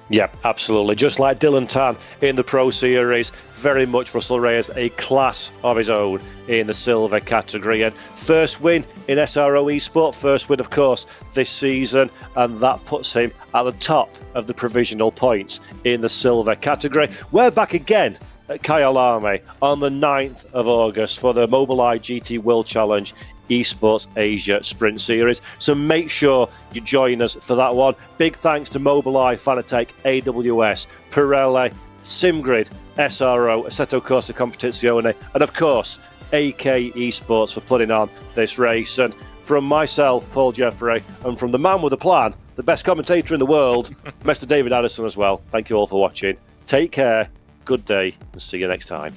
Yeah, absolutely. Just like Dillan Tan in the Pro Series, very much Russell Reyes, a class of his own in the silver category. And first win in SRO Esport, first win, of course, this season, and that puts him at the top of the provisional points in the silver category. We're back again at Kyalami on the 9th of August for the Mobileye GT World Challenge Esports Asia Sprint Series. So make sure you join us for that one. Big thanks to Mobileye, Fanatec, AWS, Pirelli, SimGrid, SRO, Assetto Corsa Competizione, and of course AK Esports for putting on this race. And from myself, Paul Jeffrey, and from the man with a plan, the best commentator in the world, Mr. David Addison as well. Thank you all for watching. Take care, good day, and see you next time.